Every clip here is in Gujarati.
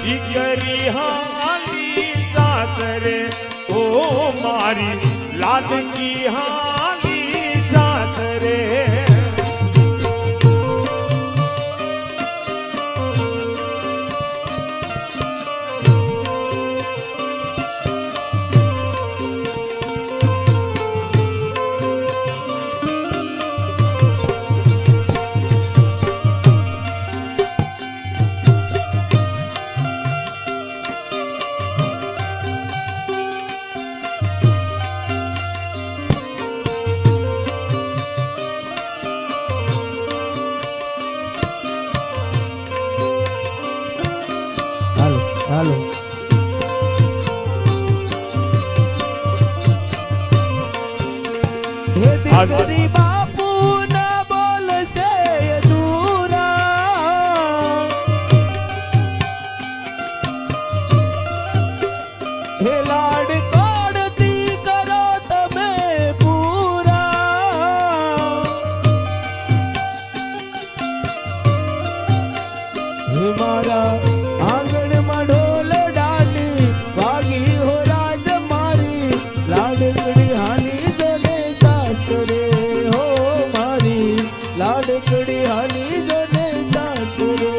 દીકરી હાલી જાત રે ઓ મારી લાડકી હાલી જાત રે હાલો હે દીકરી બાપુ ના બોલશે અધૂરા હે લાડ કોડતી કરો તમે પૂરા હે મારા લાડકડી હાલી જને સાસરે હો મારી લાડકડી હાલી જને સાસરે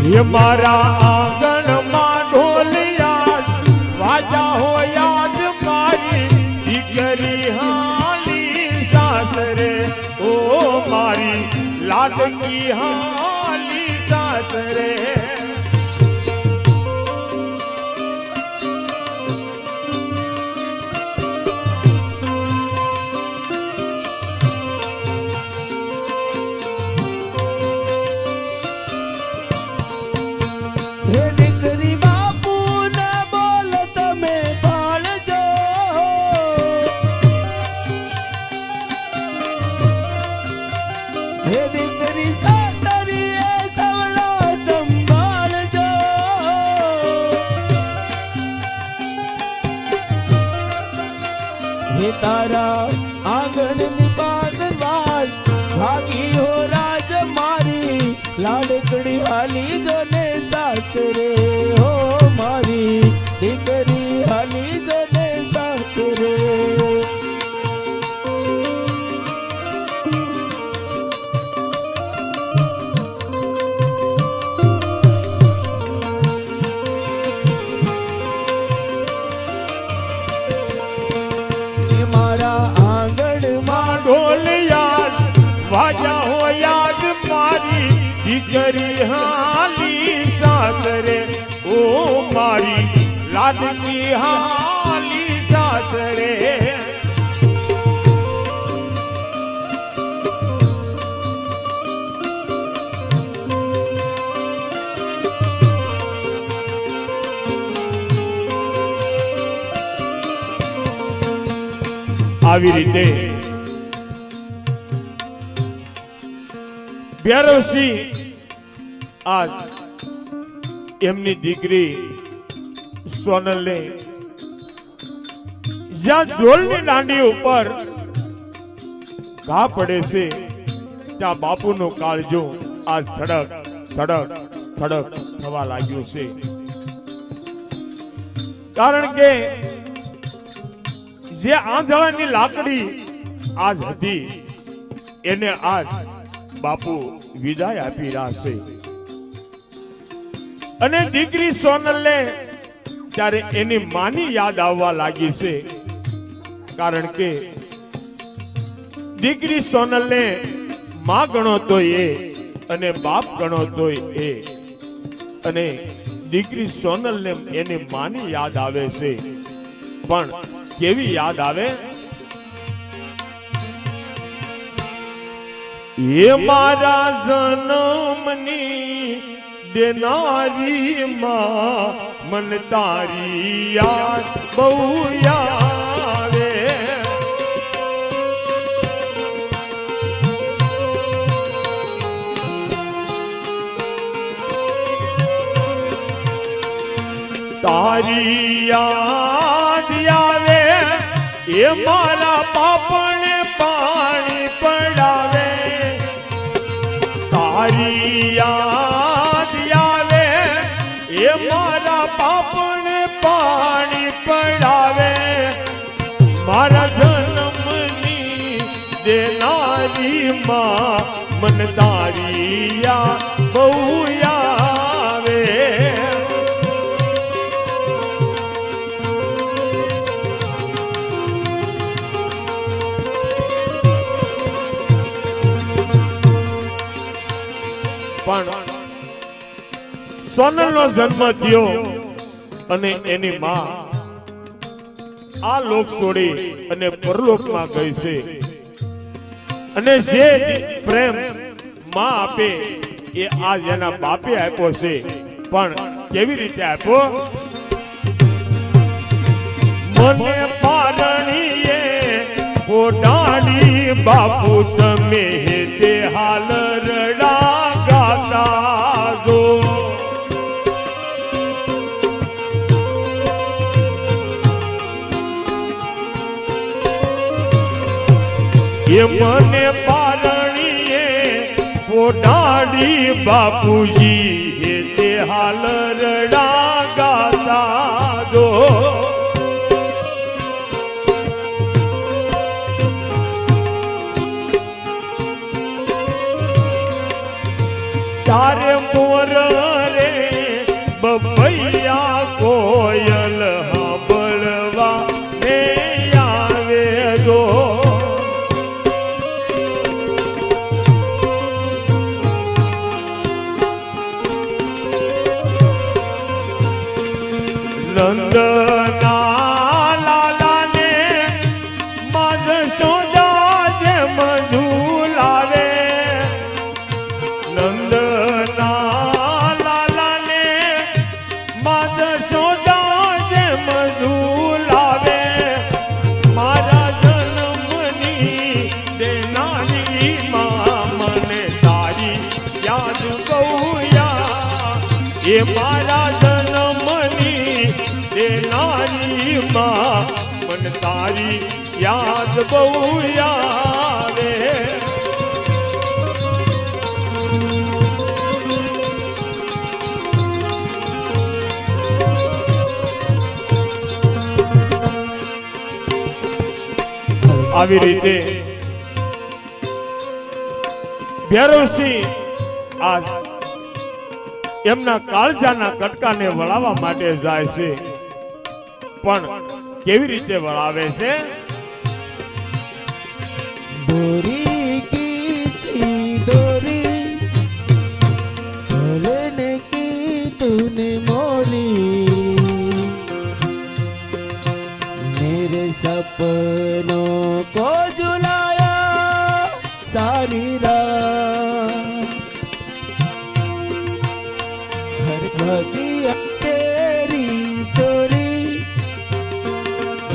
ये मारा आंगणમાં ઢોલિયા વાજા હોયા જ મારી દીકરી હાલી સાસરે ઓ મારી લાડકી હાલી સાસરે હે દીકરી બાપુ ને બોલ તમે પાળજો હે દીકરી સાસરીએ સવડા સંભાળજો હે તારા આંગણની પાગવાજ ભાગી હો રાજ મારી લાડકડી હાલી જને સાસરે હો મારી દીકરી હાલી જને સાસરે મારા આંગણમાં ઢોલિયા વાજા હોયા જ મારી દીકરી હાલી સાસરે ઓ મારી લાડકી હાલી સાસરે આવી રીતે ભૈરવસિંહ આજ એમની દીકરી સોનલને જ્યાં ઢોલની દાંડી ઉપર ઘા પડે છે ત્યાં બાપુનું કાળજું આજ ધડક ધડક ધડક થવા લાગ્યું છે કારણ કે જે આંધળાની લાકડી આજ હતી એને આજ બાપુ વિદાય આપી રહ્યા છે અને દીકરી સોનલને ત્યારે એની માની યાદ આવવા લાગી છે કારણ કે દીકરી સોનલને માં ગણો તો એ અને બાપ ગણો તો એ અને દીકરી સોનલને એની માની યાદ આવે છે પણ કેવી યાદ આવે ये मारा जन्मनी देनारी माँ मन तारी याद बहु यावे તારી યાદ આવે એ મારા પાપને પાણી પડાવે તારી યાદ આવે એ મારા પાપને પાણી પડાવે મારા જન્મની દેનારી માં મન તારી યાદ બહુ આવે પણ સોનલનો જન્મ થયો અને એની માં આ લોક છોડી અને પરલોકમાં ગઈ છે અને જે પ્રેમ માં આપે એ આજ એના બાપે આપ્યો છે પણ કેવી રીતે આપ્યો મને પારણીએ ઓડાડી બાપુ તમે તે હાલ રડા ગાતા જો એ મને પારણીએ ઓડાડી બાપુજી હે તે હાલ રડા ગાતા જો તારે મોર રે બબૈયા કોયલ સાંભળવા ને આવે જો નંદના લાલાને માજ સોજા જેમ ઝૂલાવે નંદના લાલાને માજ સોજા જેમ ઝૂલાવે મારા જન્મની દેનારી માં મને તારી યાદ બહુ એ મારા જન્મની દેનારી માં મન તારી યાદ બહુ આવે આવી રીતે ભૈરવસિંહ આ એમના કાળજાના કટકાને વળાવવા માટે જાય છે પણ કેવી રીતે વળાવે છે डोरी खींची डोरी चलने की तूने मोली मेरे सपनों को झुलाया सारी रात हर बगिया तेरी चोरी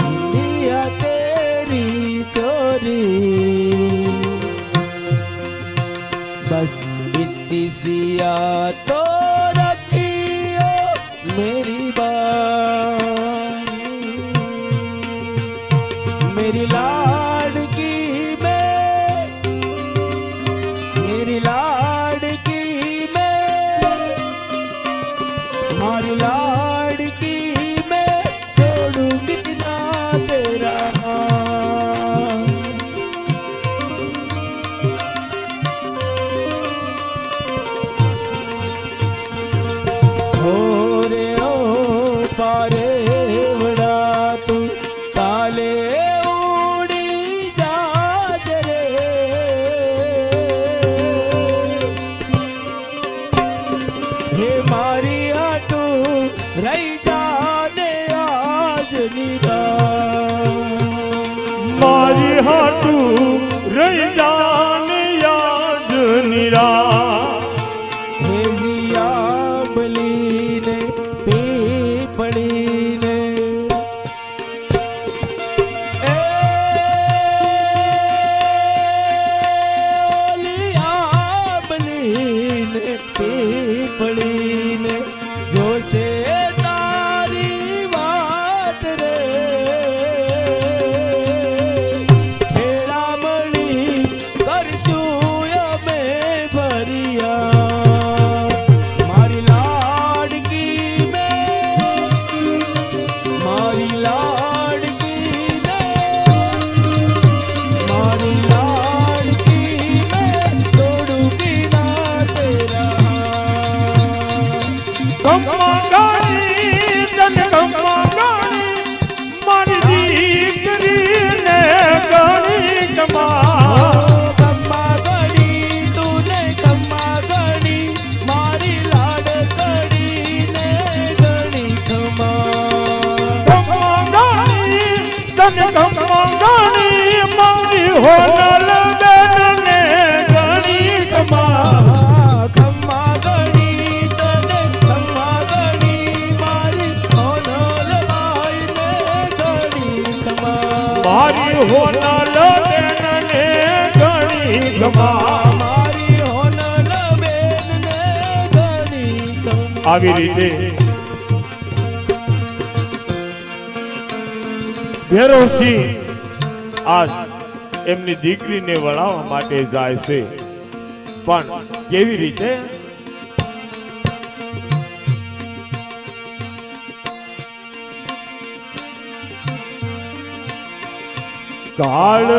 इंडिया तेरी चोरी बस इतनी सिया तो रखियो मेरी बात मेरी लाडकी में हमारी लाडकी में छोड़ूंगी ना तेरा रे ओ पारे वड़ा तू काले उड़ी जाज रे हे मारी आटू रही जाने आज निरा મારી હાટું રહી જાને યાદ નિરા हे जिया बली ने पीपड़ी ने ए लिया बली ने पीपड़ी ने जो से तारी ખમ્મા ગાડી તને ખમ્મા ગાડી મારી દીકરીને ગણી કમા ખમ્મા ગણી તુને ખમ્મા ગણી મારી લાડકડીને ગણી ખમ્મા ગાડી તને ખમ્મા ગાડી મારી હોનલ બેનને ગણી કમા ખમ્મા ગણી તને ખમ્મા ગણી મારી હોનલ બાઈને ગણી ખમ્મા મારી હોનલ બેનને ગણી કમા મારી હોનલ બેનને ગણી ખમ્મા આવી રીતે ભેરોસિંહ આજ એમની દીકરીને વળાવવા માટે જાય છે પણ કેવી રીતે કાળ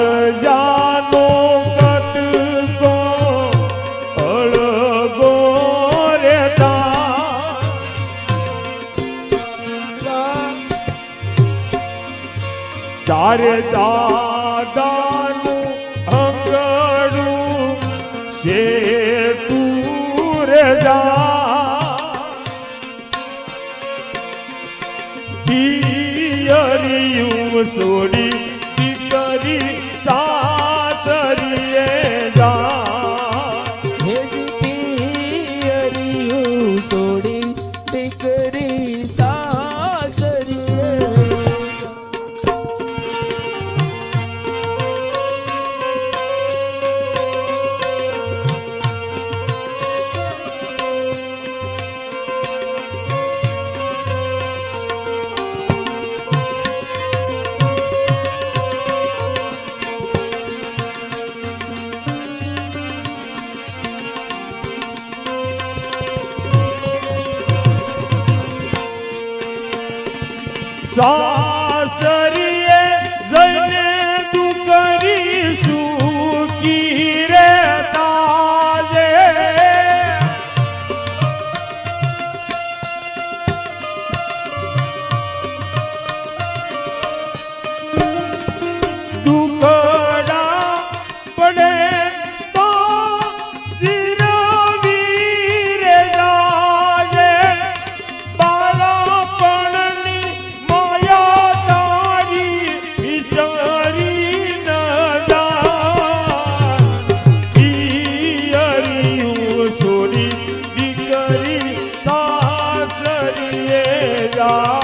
જાનો કટકો અળગો રે તારે દાદાનું અંગડું શેઠું રે પિયરિયું સોડી દીકરી સાસરીએ જા હેજી પિયરિયું સોડી દીકરી સાસરીએ સાસરીએ જઈને તું કરીશું કી રે તાજે દુખડા પડે તો જીરવી રે જાજે બાળપણની માયા તારી વિસરી ન જા પિયરિયું સોરી દીકરી સાસરીએ જા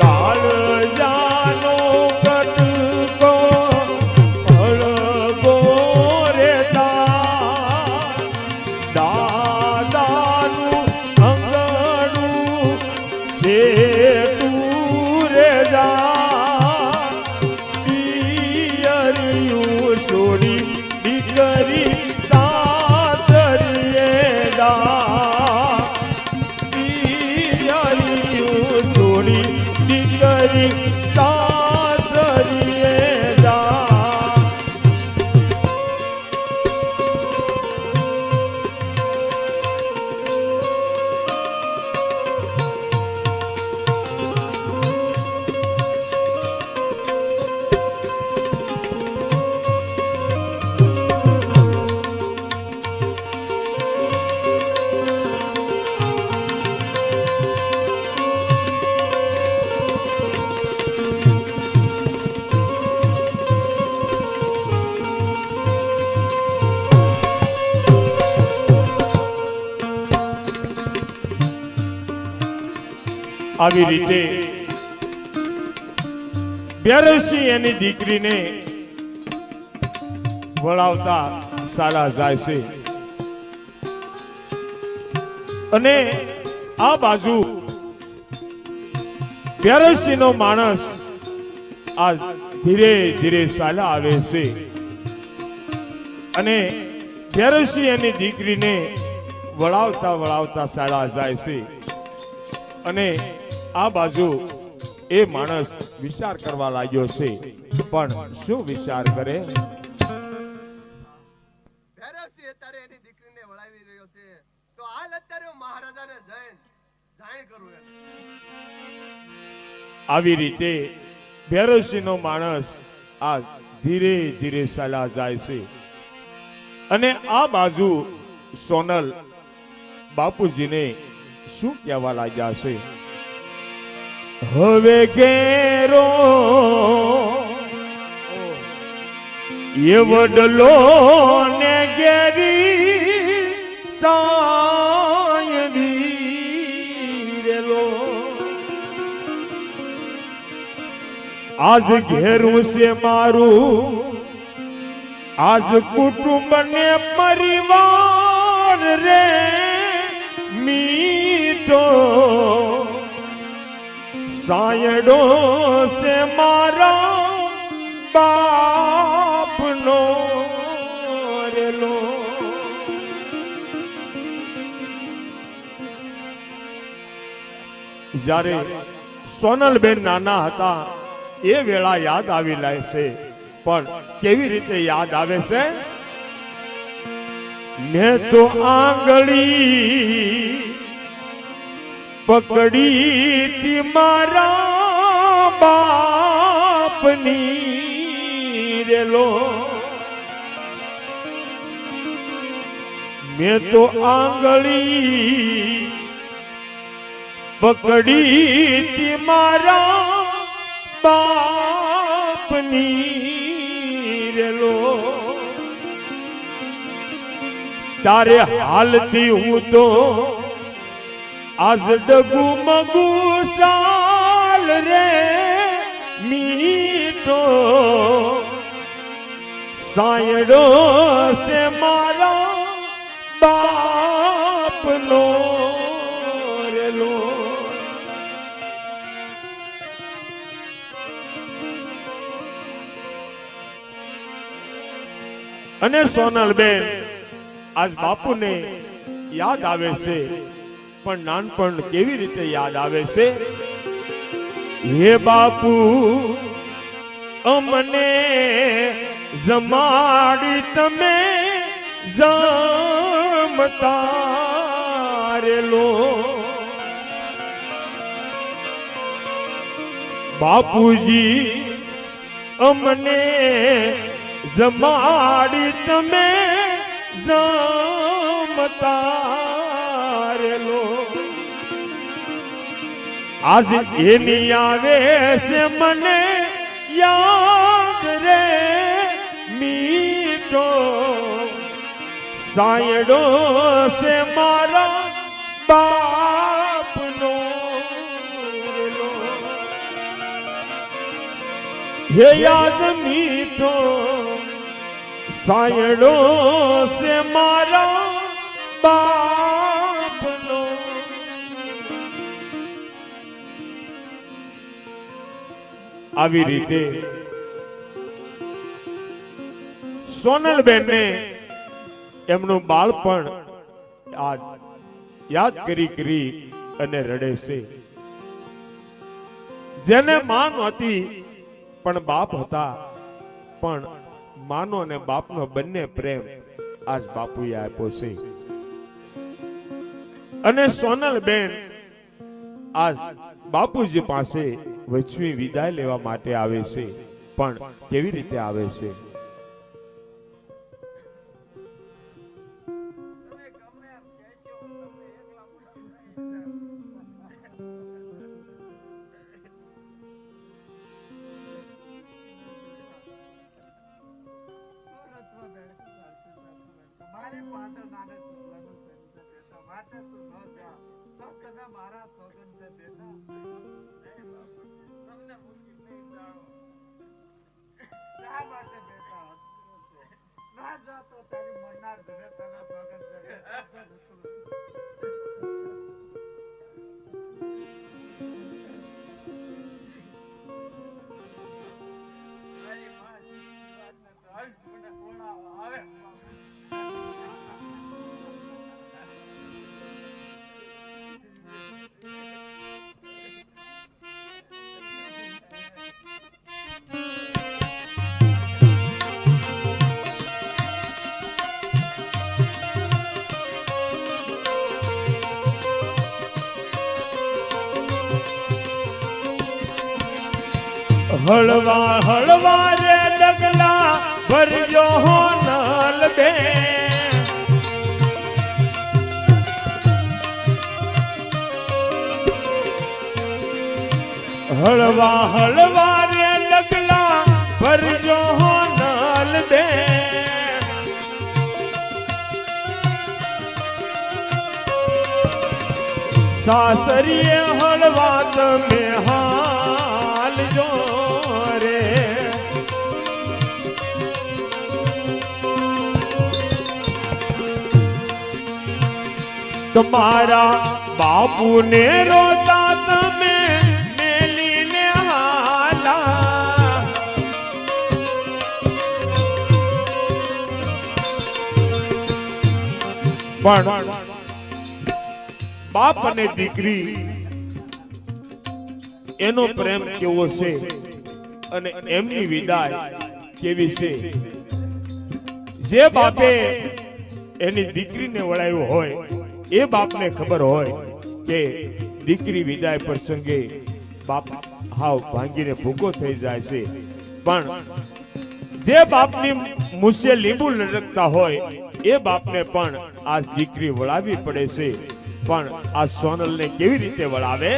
કાળ જાનો કટકો અળગો રે દાદાનું અંગડું શેઠું રે જા પિયરિયું સોડી દીકરી સાસરીએ જા પિયરિયું સોડી દીકરી સાસરીએ જા આવી રીતે ભેરવસિંહ એની દીકરીને વળાવતા સાલા જાય છે અને આ બાજુ ભેરવસિંહનો માણસ આ ધીરે ધીરે સાલા આવે છે અને ભેરવસિંહ એની દીકરીને વળાવતા વળાવતા સાલા જાય છે અને આ બાજુ એ માણસ વિચાર કરવા લાગ્યો છે પણ શું વિચાર કરે ભૈરવસિંહ અત્યારે એની દીકરીને વળાવી રહ્યો છે તો હાલ અત્યારે હું મહારાજાને આવી રીતે ભેરવસિંહનો માણસ આ ધીરે ધીરે ચાલ્યા જાય છે અને આ બાજુ સોનલ બાપુજીને શું કહેવા લાગ્યા છે? હવે ઘેરો એ વડલો ને ઘેરી સાયડી રેલો આજ ઘેરું છે મારું, આજ કુટુંબ ને પરિવાર રે મીઠો સાયડો છે મારા બાપનો રેલો. જ્યારે સોનલબેન નાના હતા એ વેળા યાદ આવી લાય છે, પણ કેવી રીતે યાદ આવે છે? મેં તો આંગળી પકડી તી મારા બાપની રેલો, મેં તો આંગળી પકડી તી મારા બાપની રેલો. તારે હાલતી હું તો આજ ડગુ મગુ સાલ રે મીઠો સાયડો છે મારા બાપનો રેલો. અને સોનલબેન આજ બાપુને યાદ આવે છે, પણ નાનપણ કેવી રીતે યાદ આવે છે? હે બાપુ અમને જમાડી તમે જમતા રેલો, બાપુજી અમને જમાડી તમે જમતા રેલો. આજ એની આવે છે મને યાદ રે મીઠો સાયડો છે મારા બાપનો રેલો. હે યાદ મીઠો સાયડો છે મારા બાપનો. આવી રીતે સોનલબેનને એમનું બાળપણ યાદ કરી અને રડે છે. જેને માન હતી પણ બાપ હતા, પણ માનો અને બાપનો બંને પ્રેમ આજ બાપુએ આપ્યો છે. અને સોનલબેન આજ બાપુજી પાસે વચવી વિદાય લેવા માટે આવે છે, પણ કેવી રીતે આવે છે? હળવા હળવા રે ડગલા ભરજો હોનલ બે હળવા હળવા રે ડગલા ભરજો હોનલ બે સાસરીએ હળવા તમે હાલ જો રે તમારા બાપુને રોતા તમે મેલીને હાલા પણ બાપ અને દીકરી એનો પ્રેમ કેવો છે અને એમની વિદાય કેવી છે જે બાપે એની દીકરીને વળાવ્યો હોય એ બાપને ખબર હોય કે દીકરી વિદાય પ્રસંગે બાપ હાવ ભાંગીને ભૂકો થઈ જાય છે પણ જે બાપની મુસે લીંબુ લટકતા હોય એ બાપને પણ આ દીકરી વળાવી પડે છે પણ આ સોનલને કેવી રીતે વળાવે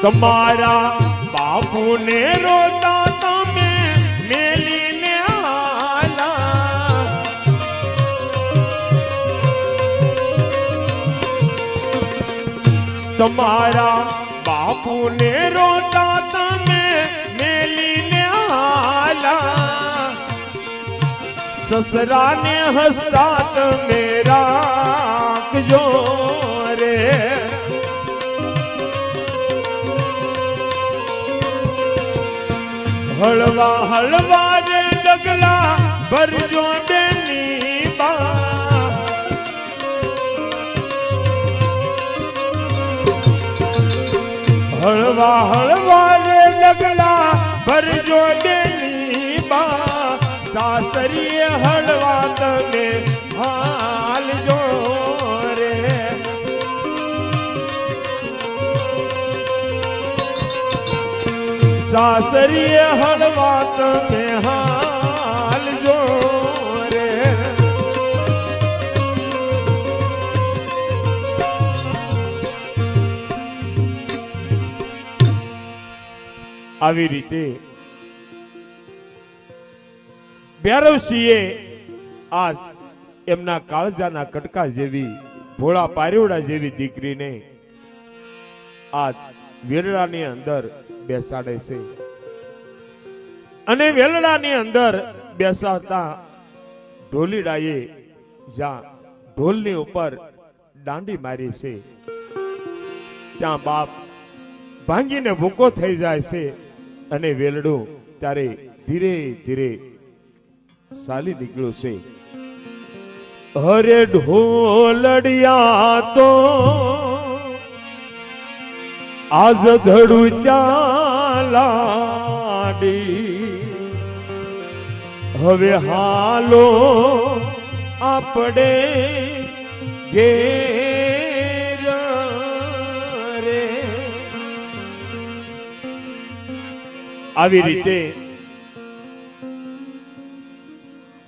તમારા બાપુને રોતા તમે મેલીને હાલા તમારા બાપુને રોતા તમે મેલીને હાલા સસરાને હસતા તમે રાખજો રે હળવા હળવા રે ડગલા ભરજો બેની બા હળવા હળવા રે ડગલા ભરજો બેની બા સાસરીએ હળવા તમે હાલ જો રે સાસરીએ હળવા તમે હાલ જો રે આવી રીતે ભૈરવસિંહે આજ એમના કાળજાના કટકા જેવી ભોળા પારિવડા જેવી દીકરીને આજ વેરડાની અંદર બેસાડે છે અને વેલડાની અંદર બેસાડતા ઢોલીડાએ જ્યાં ઢોલની ઉપર દાંડી મારી છે ત્યાં બાપ ભાંગીને ભૂકો થઈ જાય છે અને વેલડું ત્યારે ધીરે ધીરે ચાલી નીકળ્યું છે હરે ઢોલડિયા તો આજ ધડું ત્યાં લાડી હવે હાલો આપણે ઘેર રે આવી રીતે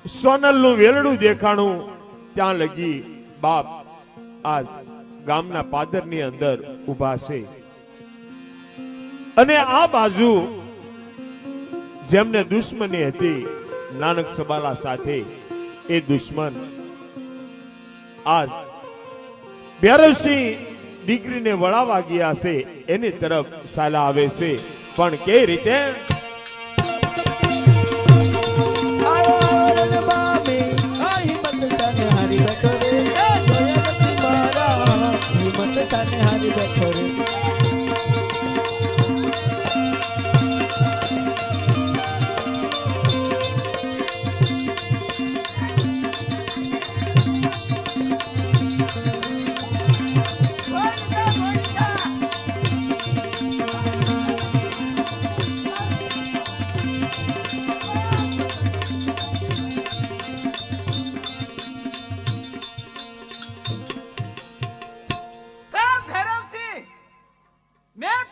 સોનલનું વેલડું દેખાણું ત્યાં લગી બાપ આજ ગામના પાદરની અંદર ઊભા છે અને આ બાજુ જેમને દુશ્મની હતી નાનક સબાલા સાથે એ દુશ્મન આજ ભૈરવસિંહ દીકરીને વળાવા ગયા છે એની તરફ ચાલા આવે છે પણ કે રીતે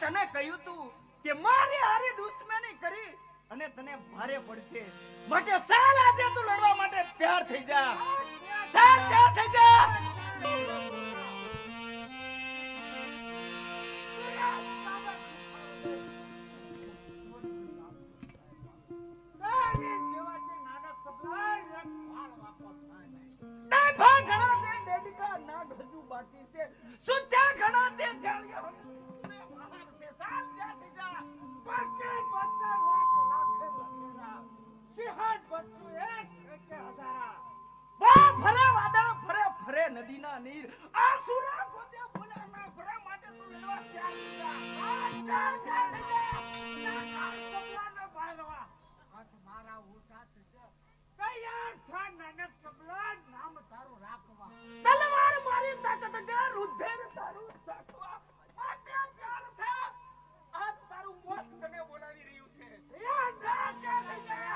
તને કહ્યું તું કે મારી હારી દુશ્મની અને તને ભારે પડશે. માટે ચાલ આજે તું લડવા માટે તૈયાર થઈ જા. તૈયાર થઈ જા. નદીના નીર આ સુરા પોતે ભૂલાના ભરા માટે તું લેવા તૈયાર થઈ જા. ના સપનાને બાળવા હાથ મારા ઉઠા થઈ જા. તૈયાર થા નાનક સપના નામ તારું રાખવા. તલવાર મારી તાકાત કે રુધિર તારું સાખવા. માટે તૈયાર થા. આજ તારું મોત તને બોલાવી રહ્યું છે. તૈયાર થા થઈ જા.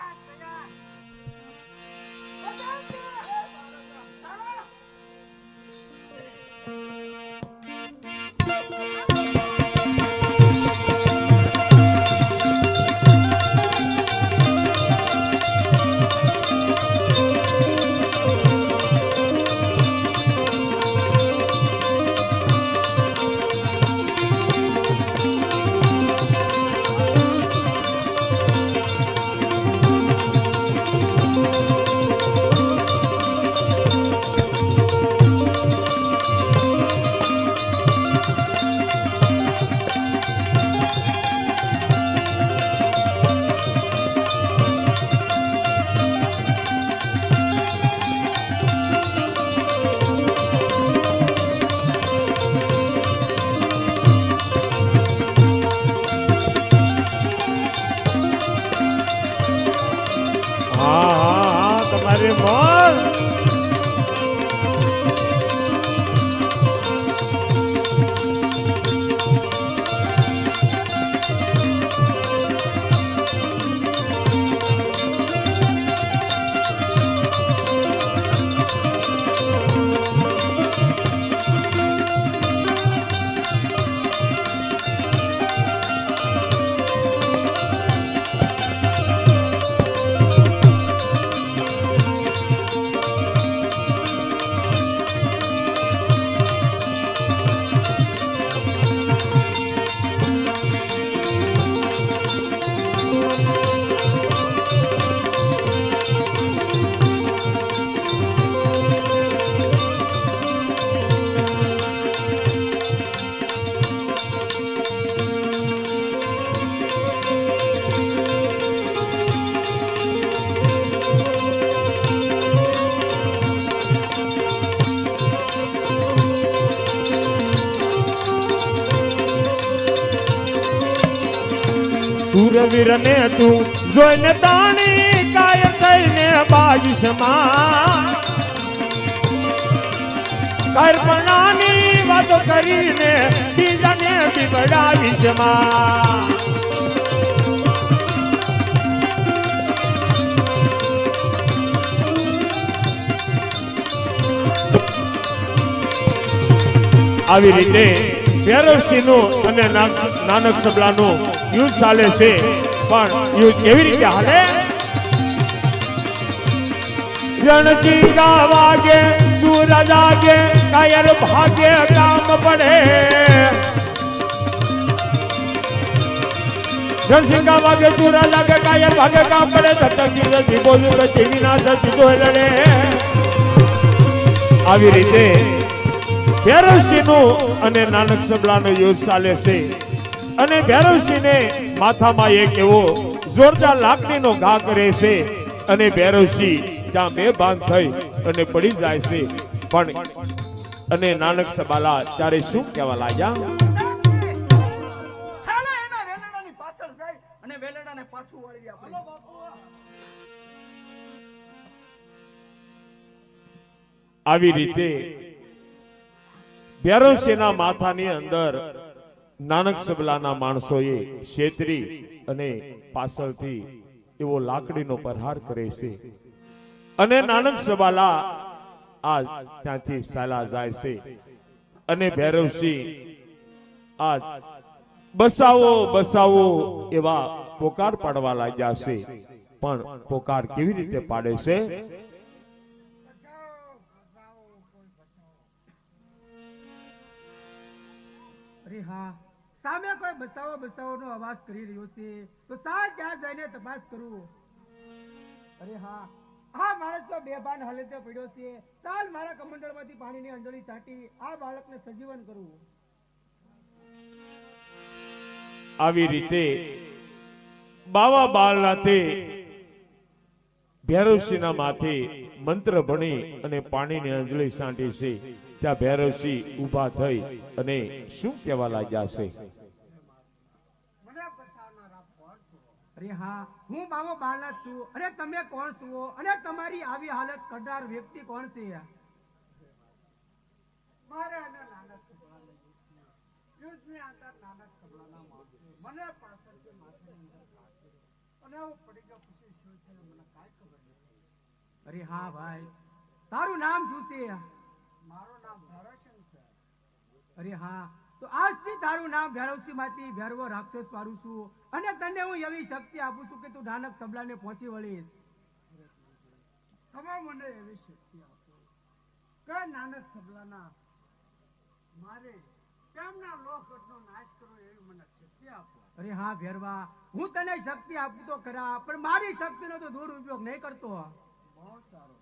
તમારે મોર સુરવીર ને તું જોઈને તાણી કાયર થઈને બાજીશમાં કર્પણાની વાતો કરીને બીજાને બીવડાવીશમાં આવી રીતે ભૈરવસિંહનું અને નાનક સબલાનું યુદ્ધ ચાલે છે. પણ યુદ્ધ કેવી રીતે હાલે? રણકી ગા વાગે સૂરજ આગે કાયર ભાગે કામ પડે. રણસિંગા વાગે સૂરજ આગે કાયર ભાગે કામ પડે. ધતકી નથી બોલું પછી વિનાશ સીધો લડે. આવી રીતે ભૈરવસિંહનું અને નાનક સબલાનો યુદ્ધ ચાલે છે. અને ભૈરવસિંહને માથામાં એક એવો જોરદાર લાકડીનો ઘા કરે છે. અને ભૈરવસિંહ ત્યાં બેભાન થઈ અને પડી જાય છે. પણ અને નાનક સબાલા ત્યારે શું કહેવા લાગ્યા? આવી રીતે ભૈરવસિંહના માથાની અંદર નાનક સબલાના માણસોએ છેતરી અને પાછળથી એવો લાકડીનો પ્રહાર કરે છે. અને નાનક સબાલા આ ત્યાંથી ચાલા જાય છે. અને ભૈરવસિંહ આ બસાવો બસાવો એવા પોકાર પાડવા લાગ્યા છે, પણ પોકાર કેવી રીતે પાડે છે? અરે હા, સામે કોઈ બચાવો બચાવો નો અવાજ કરી રહ્યો છે, તો સાહેબ ત્યાં જઈને તપાસ કરું. અરે હા, આ માણસ તો બેભાન હાલતે પડ્યો છે. ચાલ મારા કમંડળમાંથી પાણીની અંજળી છાંટી આ બાળકને સજીવન કરું. આવી રીતે બાવા બાળનાથે ભૈરવસિંહના માથે મંત્ર ભણી અને પાણીની અંજળી છાંટી છે. ત્યાં ભૈરવસિંહ ઊભા થઈ અને શું કહેવા લાગ્યા છે? અરે હા, હું બાવો બાળનાથ છું. અરે તમે કોણ છો અને તમારી આવી હાલત કરનાર વ્યક્તિ કોણ છે? મારે એને નાનક સબળા લઈ યુદ્ધની અંદર નાનક સબળાના માણસો મને પાછળથી માથાની અંદર કાઢી અને હું પડી ગયો પછી શું છે મને કાંઈ ખબર નથી. અરે હા ભાઈ, તારું નામ શું છે? મારું નામ ભૈરવસિંહ છે. અરે હા, તો આજથી તારું નામ ભૈરવસિંહ માંથી ભૈરવો રાક્ષસ પાડું છું અને તને હું એવી શક્તિ આપું છું કે તું નાનક સબલાને પહોંચી વળીશ. તમે મને એવી શક્તિ આપો કે નાનક સબલાના મારે તેમના લોકનો નાશ કરો એવી મને શક્તિ આપો. અરે હા ભૈરવા, હું તને શક્તિ આપું તો ખરા, પણ મારી શક્તિનો તો દુરુપયોગ નહીં કરતો. બહુ સારું.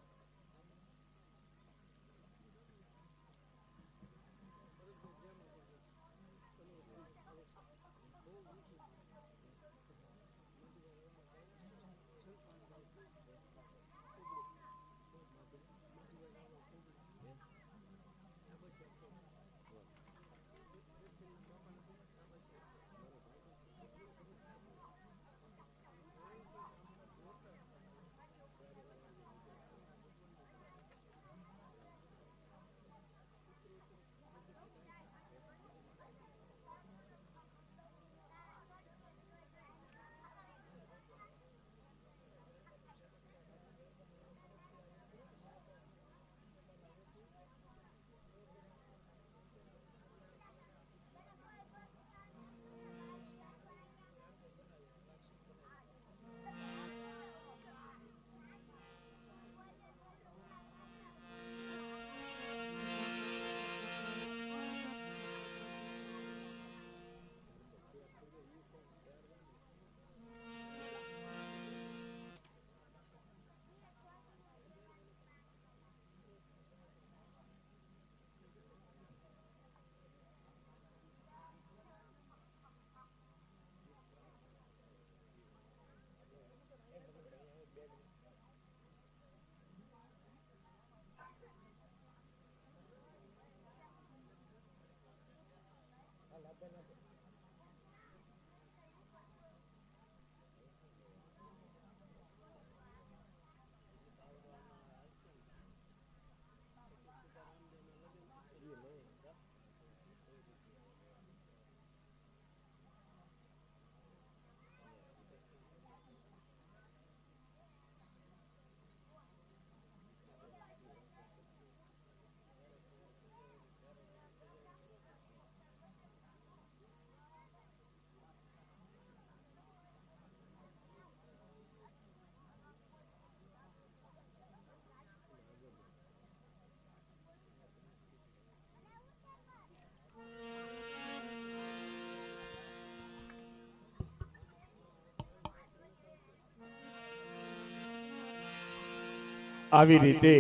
આવી રીતે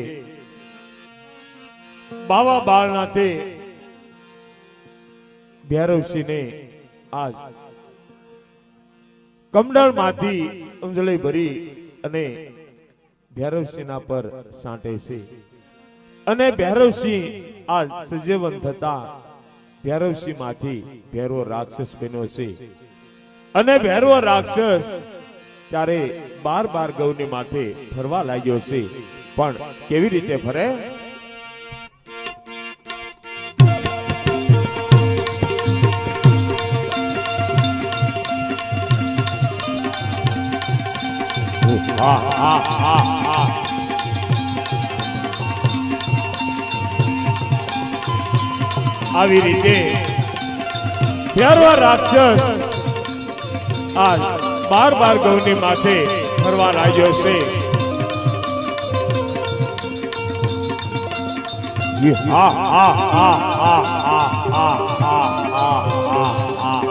બાવા બાળનાથે ભૈરવસિંહને આજ કમંડળમાંથી અંજલિ ભરી અને ભૈરવસિંહના પર સાંટે છે અને ભૈરવસિંહ આજ સજીવન થતા ભૈરવસિંહ માંથી ભૈરવો રાક્ષસ બન્યો છે અને ભૈરવો રાક્ષસ ત્યારે 12 ગૌની માથે ફરવા લાગ્યો છે, પણ કેવી રીતે ફરે? આવી રીતે ભૈરવ રાક્ષસ આજ બાર ગૌની માથે ફરવા લાગ્યો છે. હા હા હા હા હા હા હા હા હા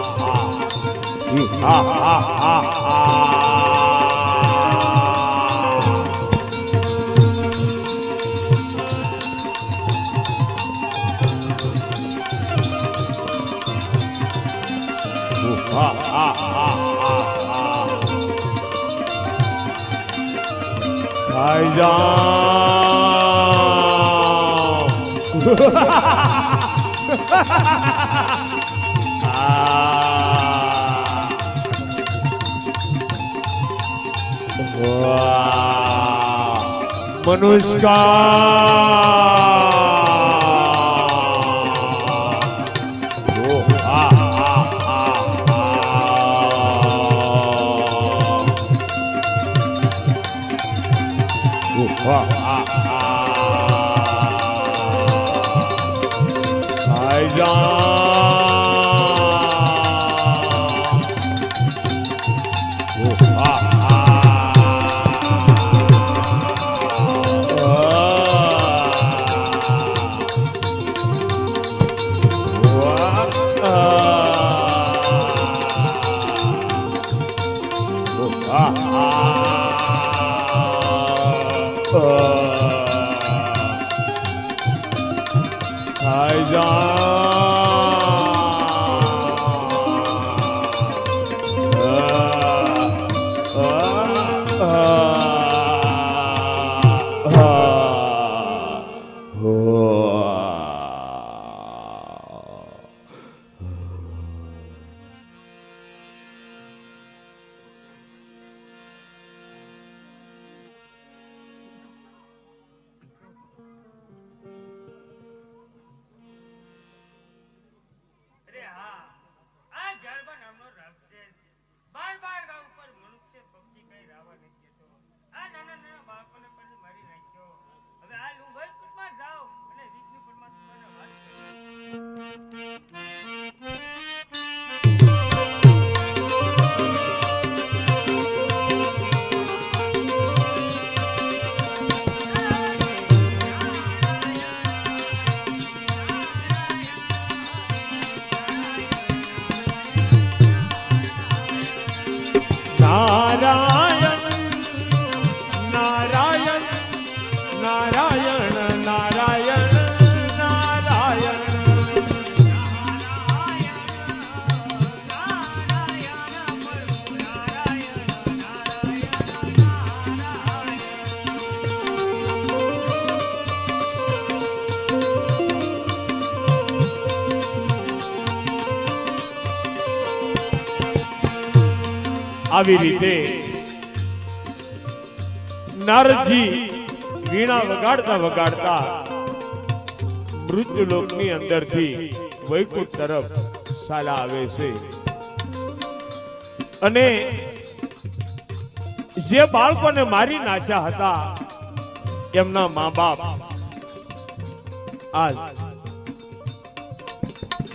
હા હા હા. ખાઈ અરે હા, આ ઝાડવા નામનો રાક્ષસ બાર ગામ ઉપર મનુષ્ય પક્ષી કઈ રાવા નથી દેતો. આ નાના બાળકોને પણ મારી નાખ્યો. હવે આ લુંભાઈ કુટમાં જાઓ અને વિષ્ણુ પરમાત્માને વાત કરો. નારાયણ નારાયણ નારાયણ નારાયણ નારાયણ. આવી રીતે નારદજી વીણા વગાડતા વગાડતા મૃત્યુલોકની અંદરથી વૈકુંઠ તરફ ચાલ્યા આવે છે. અને જે બાળકોને મારી નાખ્યા હતા એમના મા બાપ આજ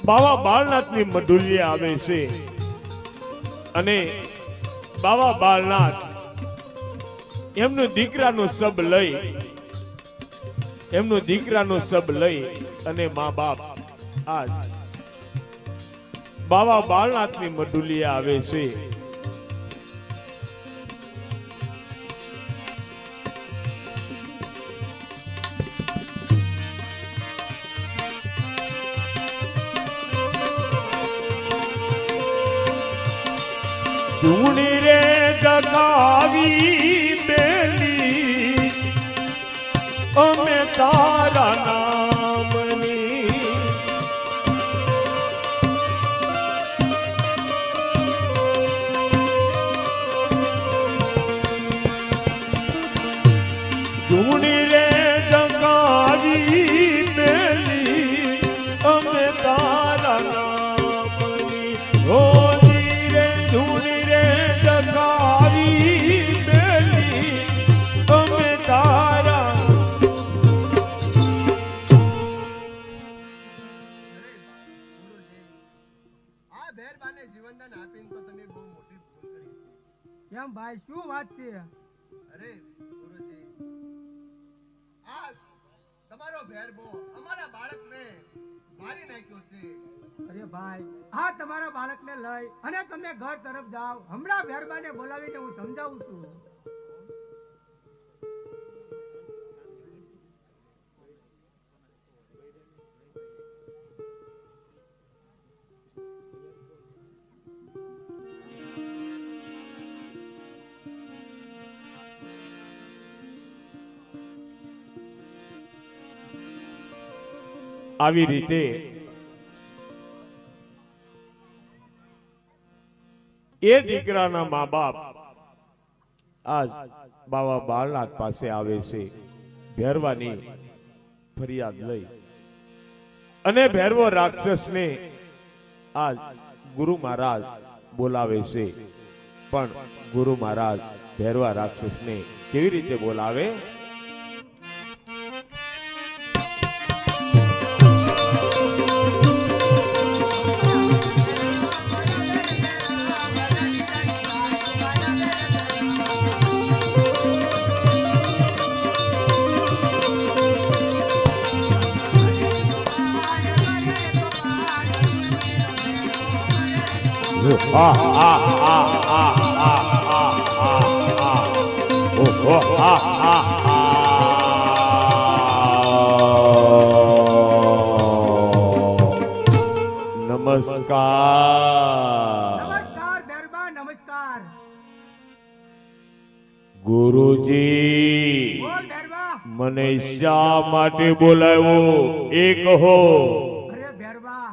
બાવા બાળનાથની મઢુલીએ આવે છે. અને બાવા બાળનાથ એમનું દીકરાનું સબ લઈ અને મા બાપ આજ બાવા બાળનાથની મઢુલીએ આવે છે. ધૂણી રે જગાવી બેલી અમે તારા નામની. ધૂણી રે જગાવી બેલી અમે તારા નામની. હો ધીરે ધૂણી જીવનદાન આપીને તો તમે બહુ મોટી ભૂલ કરી. કેમ ભાઈ શું વાત છે? અરે ગુરુજી, આ તમારો ભેરબો અમારા બાળકને મારી નાખ્યો છે. અરે ભાઈ, આ તમારા બાળકને લઈ અને તમે ઘર તરફ જાઓ. હમણાં ભેરબાને બોલાવીને હું સમજાવું છું. આવી રીતે એ દીકરાના મા બાપ આજ બાવા બાળનાથ પાસે આવે છે ભેરવાની ફરિયાદ લઈ, અને ભેરવો રાક્ષસને આજ ગુરુ મહારાજ બોલાવે છે. પણ ગુરુ મહારાજ ભેરવા રાક્ષસને કેવી રીતે બોલાવે? નમસ્કાર નમસ્કાર ભેરબા, નમસ્કાર. ગુરુજી, બોલ ભેરબા. મને શા માટે બોલાવ્યો એ કહો. અરે ભેરબા,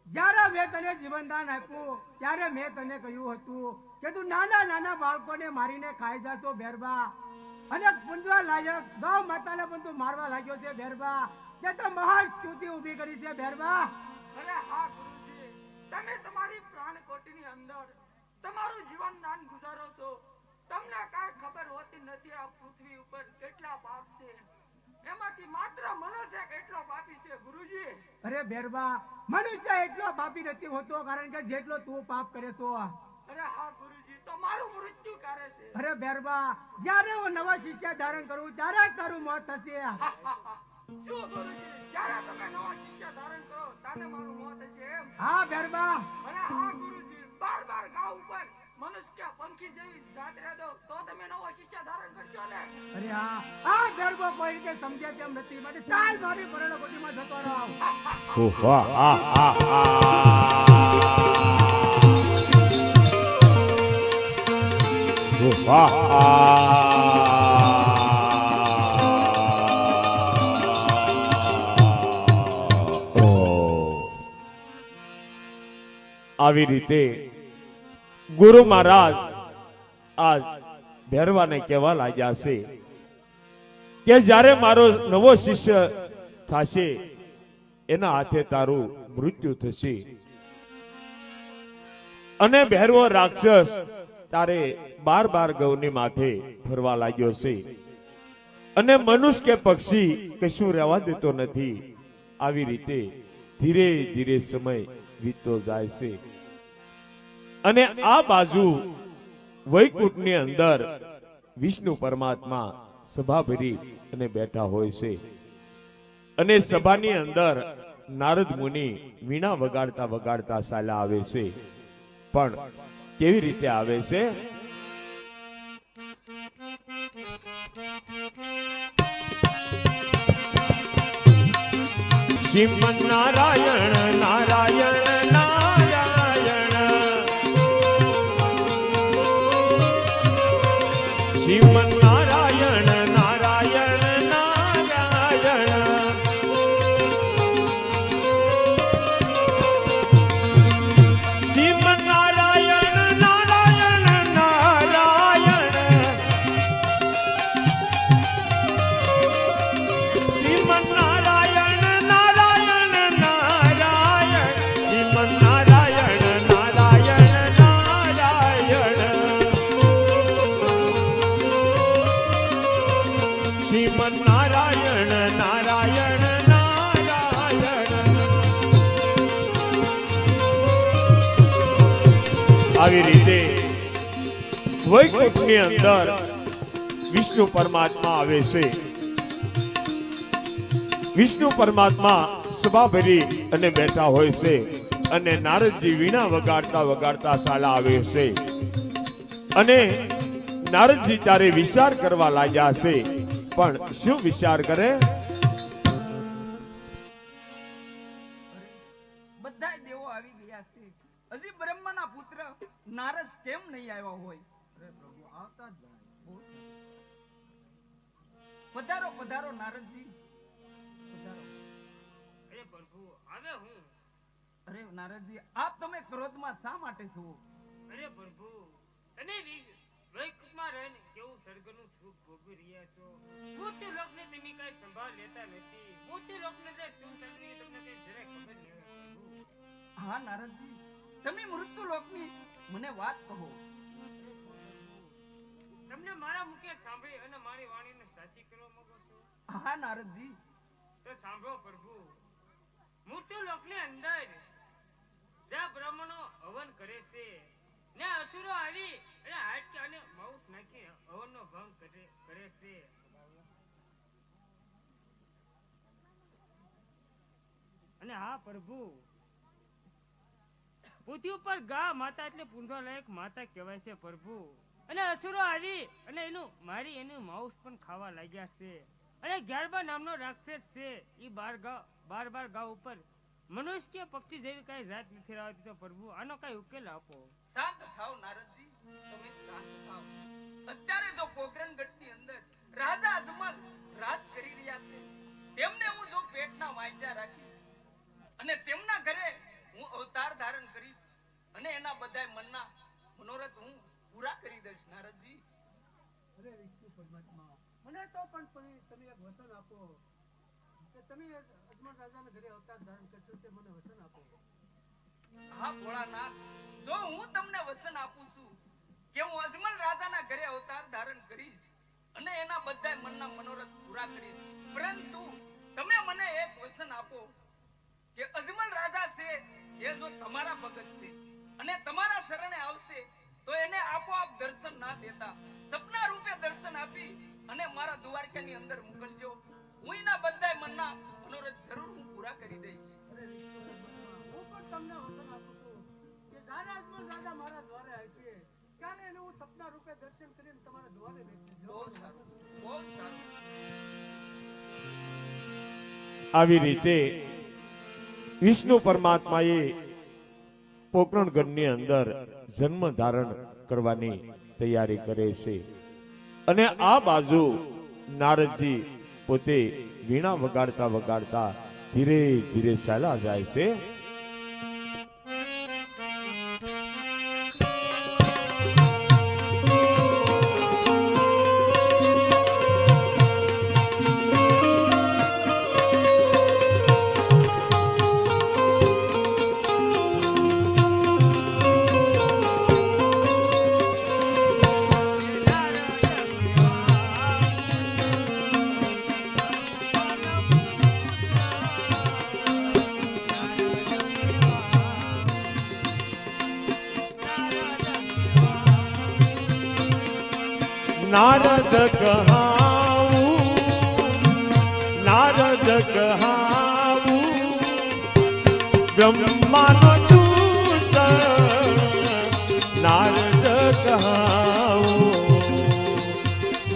જ્યારે મેં તને જીવનદાન આપ્યું ત્યારે મેં તને કહ્યું હતું કે તું નાના નાના બાળકોને મારીને ખાઈ જાતો ભેરબા, અને પૂંજવા લાયક ગૌ માતાને પણ તું મારવા લાગ્યો છે ભેરબા. તે તો મહાન સ્તુતિ ઊભી કરી છે ભેરબા. અરે હા ગુરુજી, તમે તમારી પ્રાણકોટીની અંદર તમારું જીવનદાન ગુજારો છો. તમને કાંઈ ખબર હોતી નથી આ પૃથ્વી ઉપર કેટલા પાપ છે. એમાંથી માત્ર મનુષ્ય કેટલો પાપી છે ગુરુજી. અરે ભેરબા, મનુષ્ય એટલો પાપી નથી હોતો, કારણ કે જેટલો તું પાપ કરે છો. અરે હા ગુરુજી, તો મારું મૃત્યુ કરે છે. અરે ભેરબા, જ્યારે હું નવા શિષ્ય ધારણ કરું ત્યારે જ તારું મોત થશે. શું ગુરુજી, જ્યારે તમે નવા શિષ્ય ધારણ કરો ત્યારે મારું મોત છે એમ? હા ભેરબા. અરે હા ગુરુજી, બાર ઘા ઉપર મનુષ્ય પંખી જેવી જાત દો તો તમે નવો શિષ્ય ધારણ કરશો ને? અરે હા, આ ગરબો કોઈ રીતે સમજે તેમ નથી, માટે ચાલ મારી પરણકોટીમાં જતો રહો. આવી રીતે ગુરુ મહારાજ આજ ભેરવાને કહેવા લાગ્યા છે કે જ્યારે મારો નવો શિષ્ય થશે એના હાથે તારું મૃત્યુ થશે, અને ભેરવો રાક્ષસ તારે 12 ગૌની માથે ફરવા લાગ્યો છે, અને મનુષ્ય કે પક્ષી કશું રહેવા દેતો નથી. આવી રીતે ધીરે ધીરે સમય વીતતો જાય છે, અને આ બાજુ વૈકુંઠની અંદર વિષ્ણુ પરમાત્મા સભા ભરી અને બેઠા હોય છે, અને સભાની અંદર નારદ મુનિ વીણા વગાડતા વગાડતા ચાલ્યા આવે છે. પણ કેવી રીતે આવે છે? શ્રીમન નારાયણ નારાયણ નારાયણ, શ્રીમન નારાયણ નારાયણ નારાયણ, શ્રીમન નારાયણ નારાયણ નારાયણ, શ્રીમન નારાયણ નારાયણ નારાયણ, શ્રીમન નારાયણ નારાયણ નારાયણ, શ્રીમન નારાયણ નારાયણ નારાયણ. આવી રીતે વૈકુંઠની અંદર વિષ્ણુ પરમાત્મા આવે છે. વિષ્ણુ પરમાત્મા સભા ભરી અને બેઠા હોય છે અને નારદજી વીણા વગાડતા વગાડતા શાળા આવે છે. અને નારદજી ત્યારે વિચાર કરવા લાગ્યા છે. પણ શું વિચાર કરે? બધાય દેવો આવી ગયા છે, હજી બ્રહ્માના પુત્ર નારદ કેમ નહીં આવ્યા હોય? પધારો પધારો નારદજી, પધારો. અરે પ્રભુ આવે હું. અરે નારદજી, આપ તમે ક્રોધમાં શા માટે છો? અરે પ્રભુ તમે વૈકુંઠમાં રહીને કેવું સ્વર્ગનું સુખ ભોગવી રહ્યા છો. મૃત્યુ લોકને તમે કઈ સંભાળ લેતા નથી. મૃત્યુ લોકને જે શું થયું તમને કઈ જરાય ખબર નહીં હોય પ્રભુ. હા નારદજી, તમે મૃત્યુ લોકની મને વાત કહો. તમને મારા મુખે સાંભળી અને મારી વાણીને સાચી કરવા માંગો છો? હા નારદજી. તો સાંભળો પ્રભુ. મૃત્યુ લોકની અંદર જ્યાં બ્રાહ્મણો હવન કરે છે ને અસુરો આવી અને હાડકી અને માંસ નાખી હવનનો ભંગ કરે છે. અને હા પ્રભુ, પૃથ્વી ઉપર ગા માતા એટલે પૂંધવા લાયક માતા કહેવાય છે પ્રભુ. અને અસુરો આવી અને એનું માંસ પણ ખાવા લાગ્યા છે. અને ગ્યારબા નામનો રાક્ષસ છે, એ 12 ગાઉ ઉપર મનુષ્ય કે પક્ષી જેવી કઈ જાત નથી આવતી. તો પ્રભુ આનો કઈ ઉકેલ આપો. શાંત થાવ નારદજી, તમે શાંત થાવ. અત્યારે જો પોકરણગઢની અંદર રાજા અજમલ રાજ કરી રહ્યા છે, તેમને હું જો પેટના વાંચ્યા રાખી અને તેમના ઘરે હું અવતાર ધારણ કરીશ અને એના બધાય મનના મનોરથ હું પૂરા કરી દઈશ નારદજી. અરે વિષ્ણુ પરમાત્મા, મને તો પણ તમે એક વચન આપો કે તમે અજમલ રાજાના ઘરે અવતાર ધારણ કરશો, તે મને વચન આપો. હા ભોળાનાથ, જો હું તમને વચન આપું છું કે હું અજમલ રાજાના ઘરે અવતાર ધારણ કરીશ અને એના બધાય મનના મનોરથ પૂરા કરીશ, પરંતુ તમે મને એક વચન આપો કે અજમલ રાજા છે એ જો તમારા ભગત છે અને તમારા શરણે આવશે તો એને આપોઆપ દર્શન ના દેતા સપના રૂપે દર્શન આપી અને મારા દ્વારકાની અંદર મોકલજો. હું એના બધાય મનના મનોરથ જરૂર હું પૂરા કરી દઈશ. અરે વિષ્ણુ પરમાત્મા, હું પણ તમને વચન આપું છું કે જ્યારે અજમલ રાજા મારા દ્વારે આવશે ત્યારે એને હું સપના રૂપે દર્શન કરીને તમારા દ્વારે બેસી બહુ સારું, બહુ સારું. આવી રીતે વિષ્ણુ પરમાત્માએ પોકરણગઢની અંદર જન્મ ધારણ કરવાની તૈયારી કરે છે. અને આ બાજુ નારદજી પોતે વીણા વગાડતા વગાડતા ધીરે ધીરે ચાલ્યા જાય છે. નારદ કહાવું બ્રહ્માનો દૂત, નારદ કહાવું,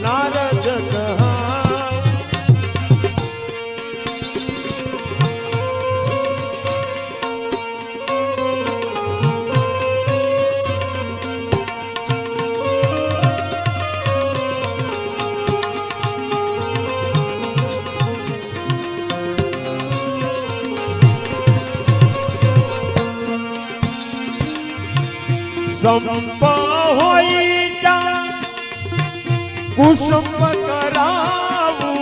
નારદ કહાવું. સંપ હોય ત્યાં કુસુમ કરાવું,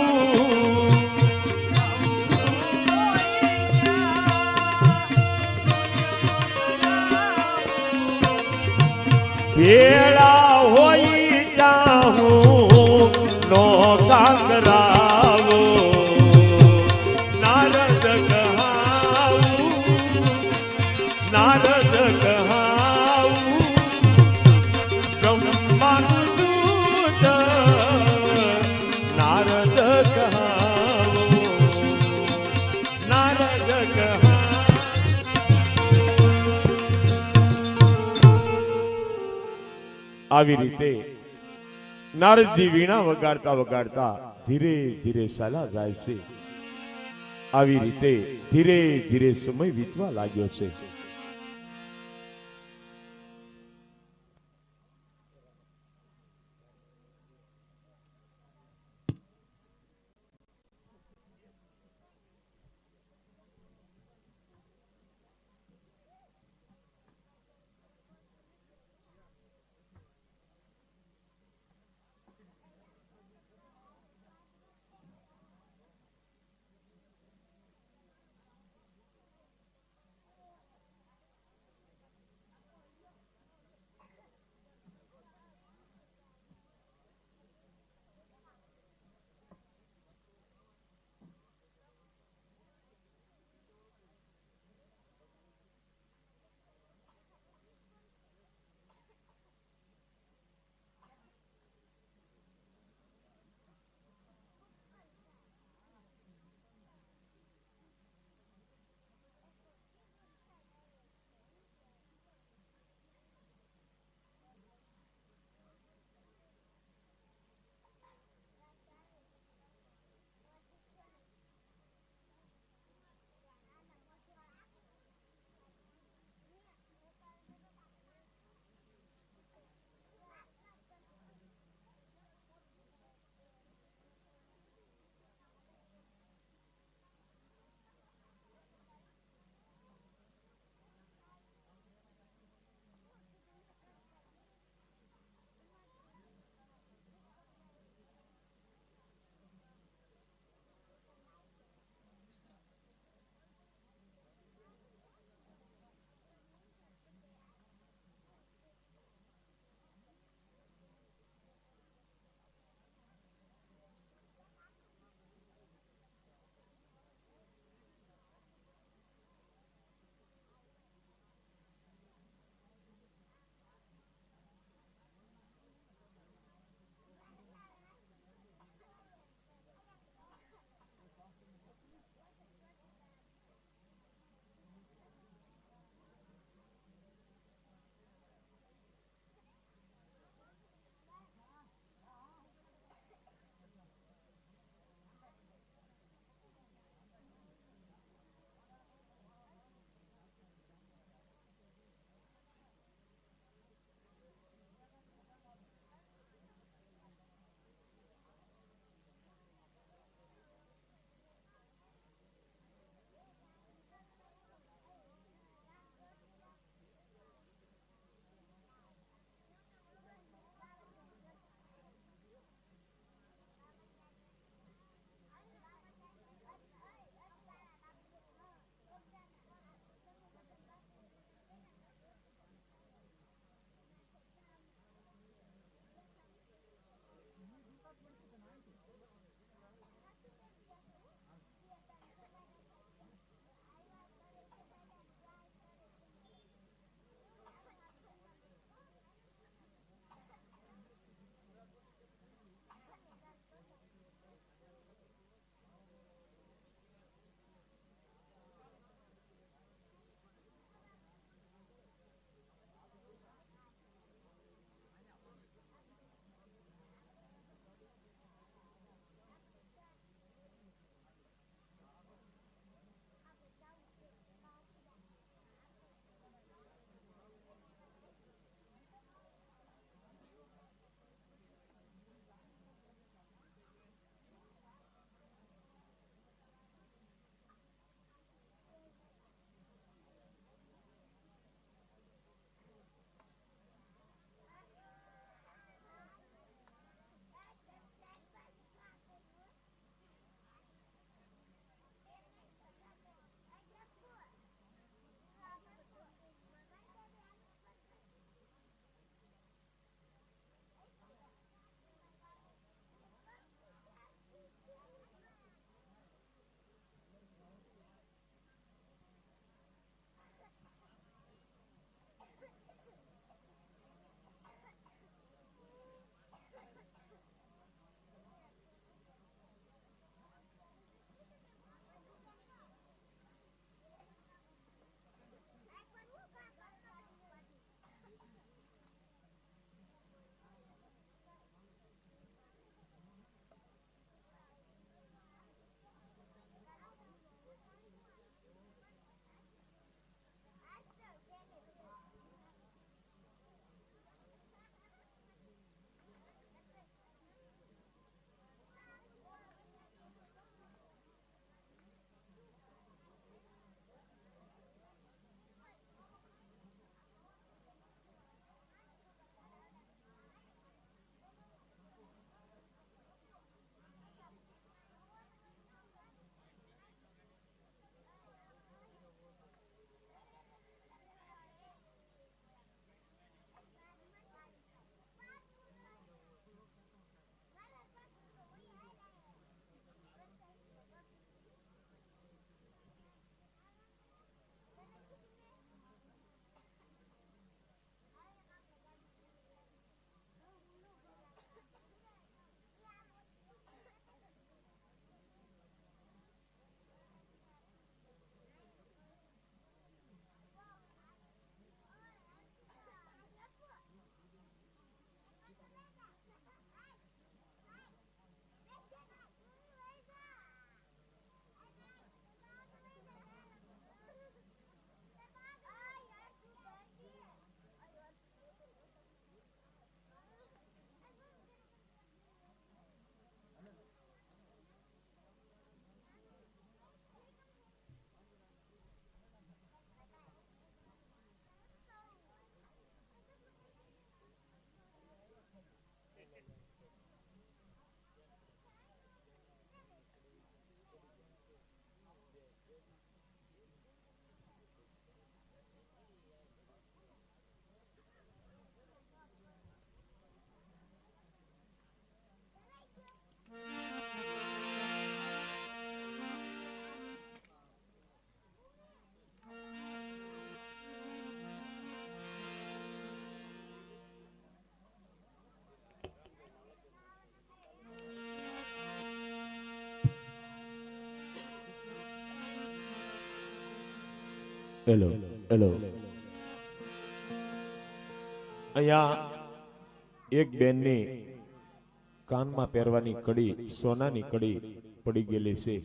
ભેળા હોય ત્યાં હું નોતા કરાવું. નારદ કહાવું, નારદ કહાવું બ્રહ્મા આવી રીતે નારદજી વીણા વગાડતા વગાડતા ધીરે ધીરે ચાલ્યા જાય છે. આવી રીતે ધીરે ધીરે સમય વીતવા લાગ્યો છે. હેલો હેલો અહીંયા એક બેનની કાનમાં પહેરવાની કડી, સોનાની કડી પડી ગયેલી છે.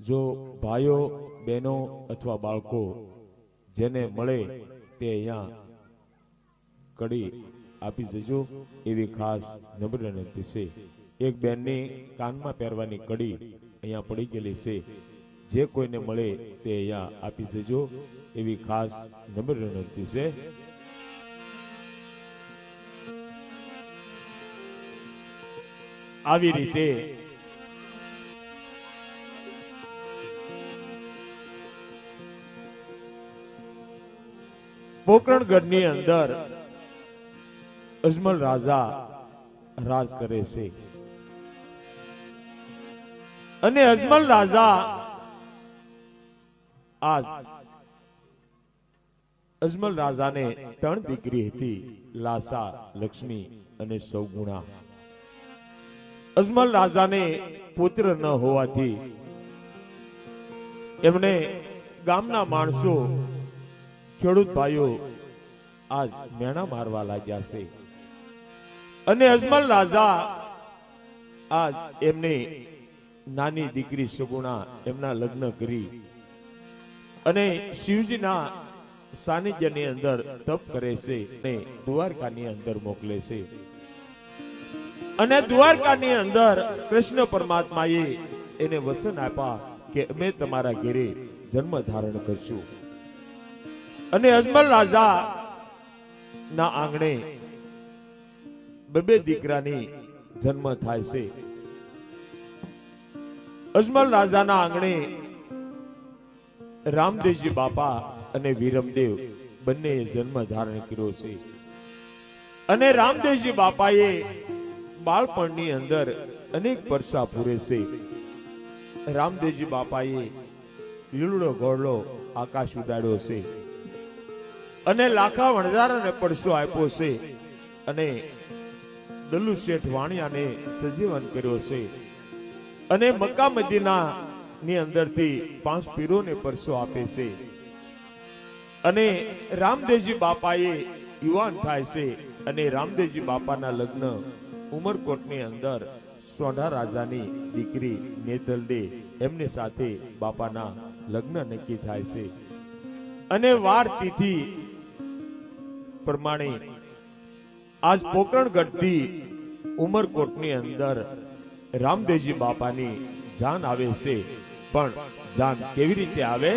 જો ભાઈઓ બહેનો અથવા બાળકો જેને મળે તે અહીંયા કડી આપી જજો એવી ખાસ નમ્ર વિનંતી છે. એક બેનની કાનમાં પહેરવાની કડી અહીંયા પડી ગયેલી છે. જે કોઈને મળે તે અહીંયા આપી જજો એવી ખાસ નમ્ર વિનંતી છે. આવી રીતે પોકરણગઢની અંદર અજમલ રાજા રાજ કરે છે અને અજમલ રાજા અજમલ રાજાને 3 દીકરી હતી, લાસા, લક્ષ્મી અને સૌગુણા. અજમલ રાજાને પુત્ર ન હોવાથી એમણે ગામના માણસો, ખેડૂત ભાઈઓ આજ મેણા મારવા લાગ્યા છે અને અજમલ રાજા આજ એમની નાની દીકરી સગુણા એમના લગ્ન કરી અને શિવજીના સાનિધ્યની અંદર તપ કરે છે અને દ્વારકાની અંદર મોકલે છે. અને દ્વારકાની અંદર કૃષ્ણ પરમાત્માએ એને વસન આપ્યા કે અમે તમારા ઘરે જન્મ ધારણ કરશું. અને અજમલ રાજા ના આંગણે 2 દીકરાની જન્મ થાય છે. અજમલ રાજાના આંગણે રામદેવજી બાપા અને વીરમદેવ બંને જન્મ ધારણ કર્યો છે. અને રામદેવજી બાપાએ બાળપણની અંદર અનેક પરસા પૂરે છે. રામદેવજી બાપાએ લીલુડો ઘોડલો આકાશ ઉડાડ્યો છે અને લાખા વણઝારાને પડસો આપ્યો છે અને દલ્લુ શેઠ વાણિયાને સજીવન કર્યો છે અને મક્કા મદીના ની અંદરથી 5 પીરોને પરસો આપે છે. અને રામદેવજી બાપાએ યુવાન થાય છે અને રામદેવજી બાપાના લગ્ન ઉમરકોટની અંદર સોઢા રાજાની દીકરી નેતલદે એમની સાથે બાપાના લગ્ન નક્કી થાય છે. અને વાર તિથિ પ્રમાણે આજ પોકરણગઢથી ઉમરકોટની અંદર રામદેવજી બાપાની જાન આવે છે. પણ જાન કેવી રીતે આવે?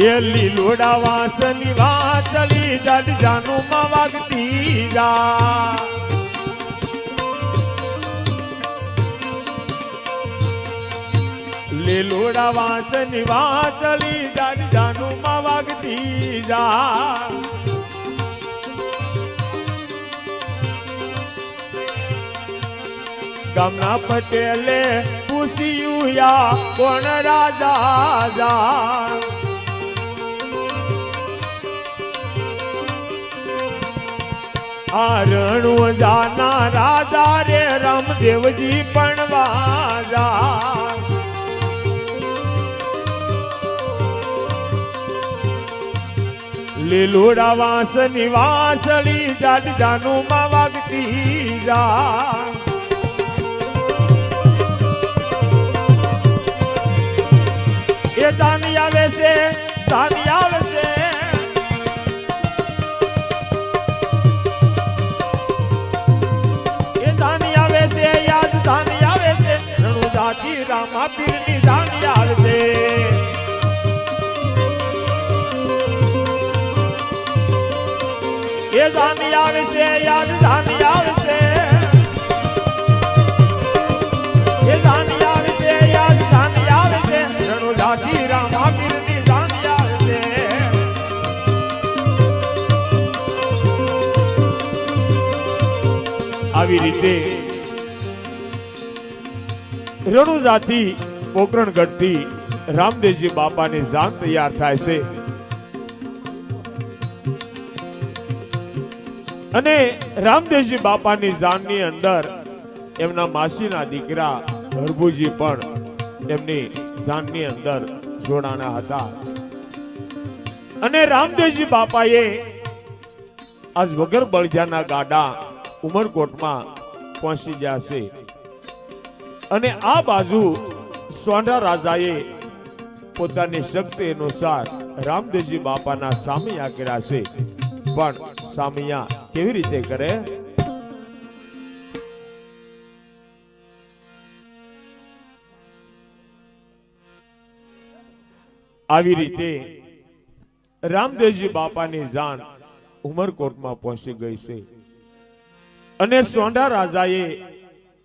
એ લીલોડા વાસની વાસલી જડ જાનું માં વાગતી જા. લીલોડા વાસની વાસલી જડ જાનું માં વાગતી જા. ગામના પટેલે પૂછ્યું યા કોણ રાજા જા. આ રણુ જાના રાજા રે રામદેવજી પણ વાજા. લીલોડા વાસની વાસળી જાડ જાનું માં વાગતી જા. એ જાની આવે છે, જાની આવે છે. રામા પીરની જાની આવશે. એ જાની આવશે, યાદ જાની આવશે. એ જાની આવશે, યાદ જાની આવશે. રણુ જાતી રામા પીરની જાની આવશે. આવી રીતે રણુજાથી પોકરણગઢથી રામદેવજી બાપાની જાન તૈયાર થાય છે અને રામદેવજી બાપાની જાનની અંદર એમના માસીના દીકરા હરભુજી પણ એમની જાનની અંદર જોડાણા હતા. અને રામદેવજી બાપાએ આજ વગર બળજાના ગાડા ઉમરકોટમાં પહોંચી ગયા છે. અને આ બાજુ સોંઢા રાજાએ પોતાની શક્તિ અનુસાર રામદેવજી બાપાના સામૈયા કર્યા છે. પણ સામૈયા કેવી રીતે કરે? આવી રીતે રામદેવજી બાપાની જાન ઉમરકોટમાં પહોંચી ગઈ છે. અને સોંઢા રાજાએ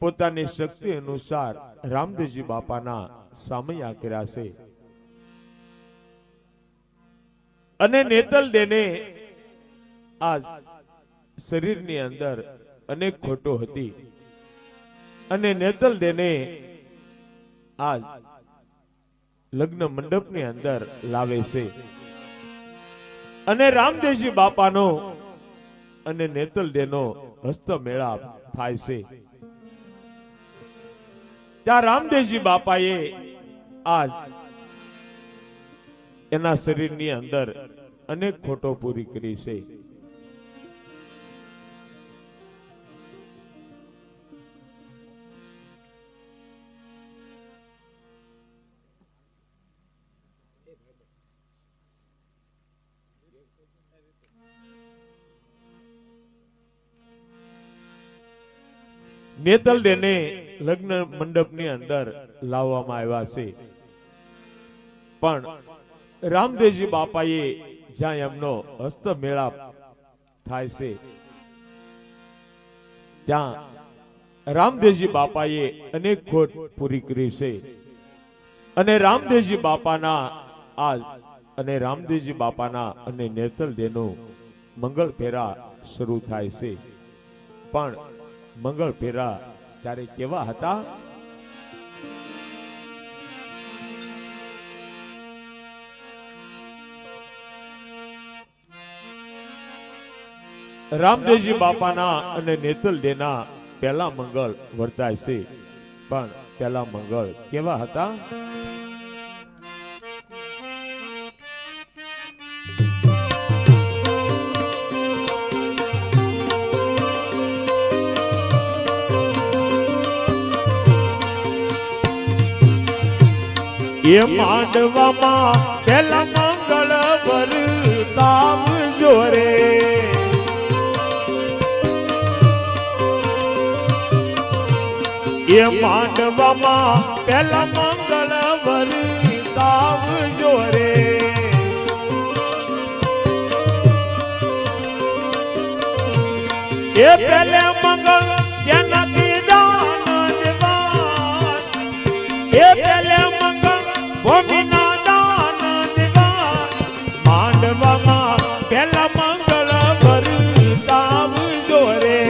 પોતાની શક્તિ અનુસાર રામદેવજી બાપાના સામૈયા કર્યા છે. અને નેતલ દેને આ શરીરની અંદર અનેક ખોટો હતી. અને નેતલ દેને આજ લગ્ન મંડપની અંદર લાવે છે. અને રામદેવજી બાપાનો અને નેતલ દેનો હસ્તમેળાપ થાય છે. ત્યાં રામદેવજી બાપાએ આજ એના શરીરની અંદર અનેક ખોટો પૂરી કરી છે. નેતલ દેને લગ્ન મંડપની અંદર લાવવામાં આવ્યા છે. પણ રામદેવજી બાપાએ જ્યાં એમનો હસ્તમેળાપ થાય છે ત્યાં રામદેવજી બાપાએ અનેક ખોટ પૂરી કરી છે. અને રામદેવજી બાપાના આજ અને રામદેવજી બાપાના અને નેતલ દેનો મંગળ ફેરા શરૂ થાય છે. પણ મંગળ ફેરા ત્યારે કેવા હતા? રામદેવજી બાપાના અને નેતલ દેના પહેલા મંગળ વર્તાય છે. પણ પહેલા મંગળ કેવા હતા? એ માંડવામાં પહેલા મંગળ વર્તાવ જોરે. એ માંડવામાં પહેલા મંગળ વર્તાવ જોરે. એ પહેલે મંગળ જેનાથી દાન દેવા. એ પહેલે મંગળ ભૂમિના દાન દેવા. માંડવામાં પહેલા મંગળ વર્તાવ જોરે.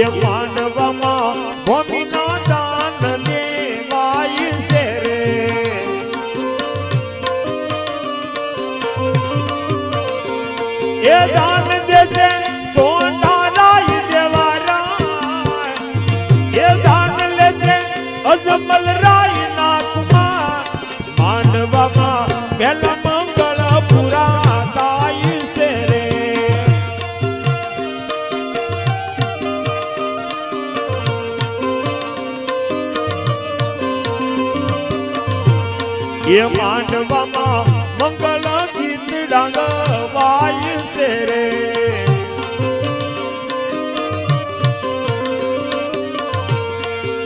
એ માંડવામાં ભૂમિના દાન દેવાય છે રે. એ દાન દેજે સોનારાય દેવારાય. એ દાન લેજે અજમલ રાય ના કુમાર. માંડવામાં પહેલા મંગળ પૂરા થાય છે રે. એ માંડવામાં મંગળ ગીત ડાંગવાય છે રે.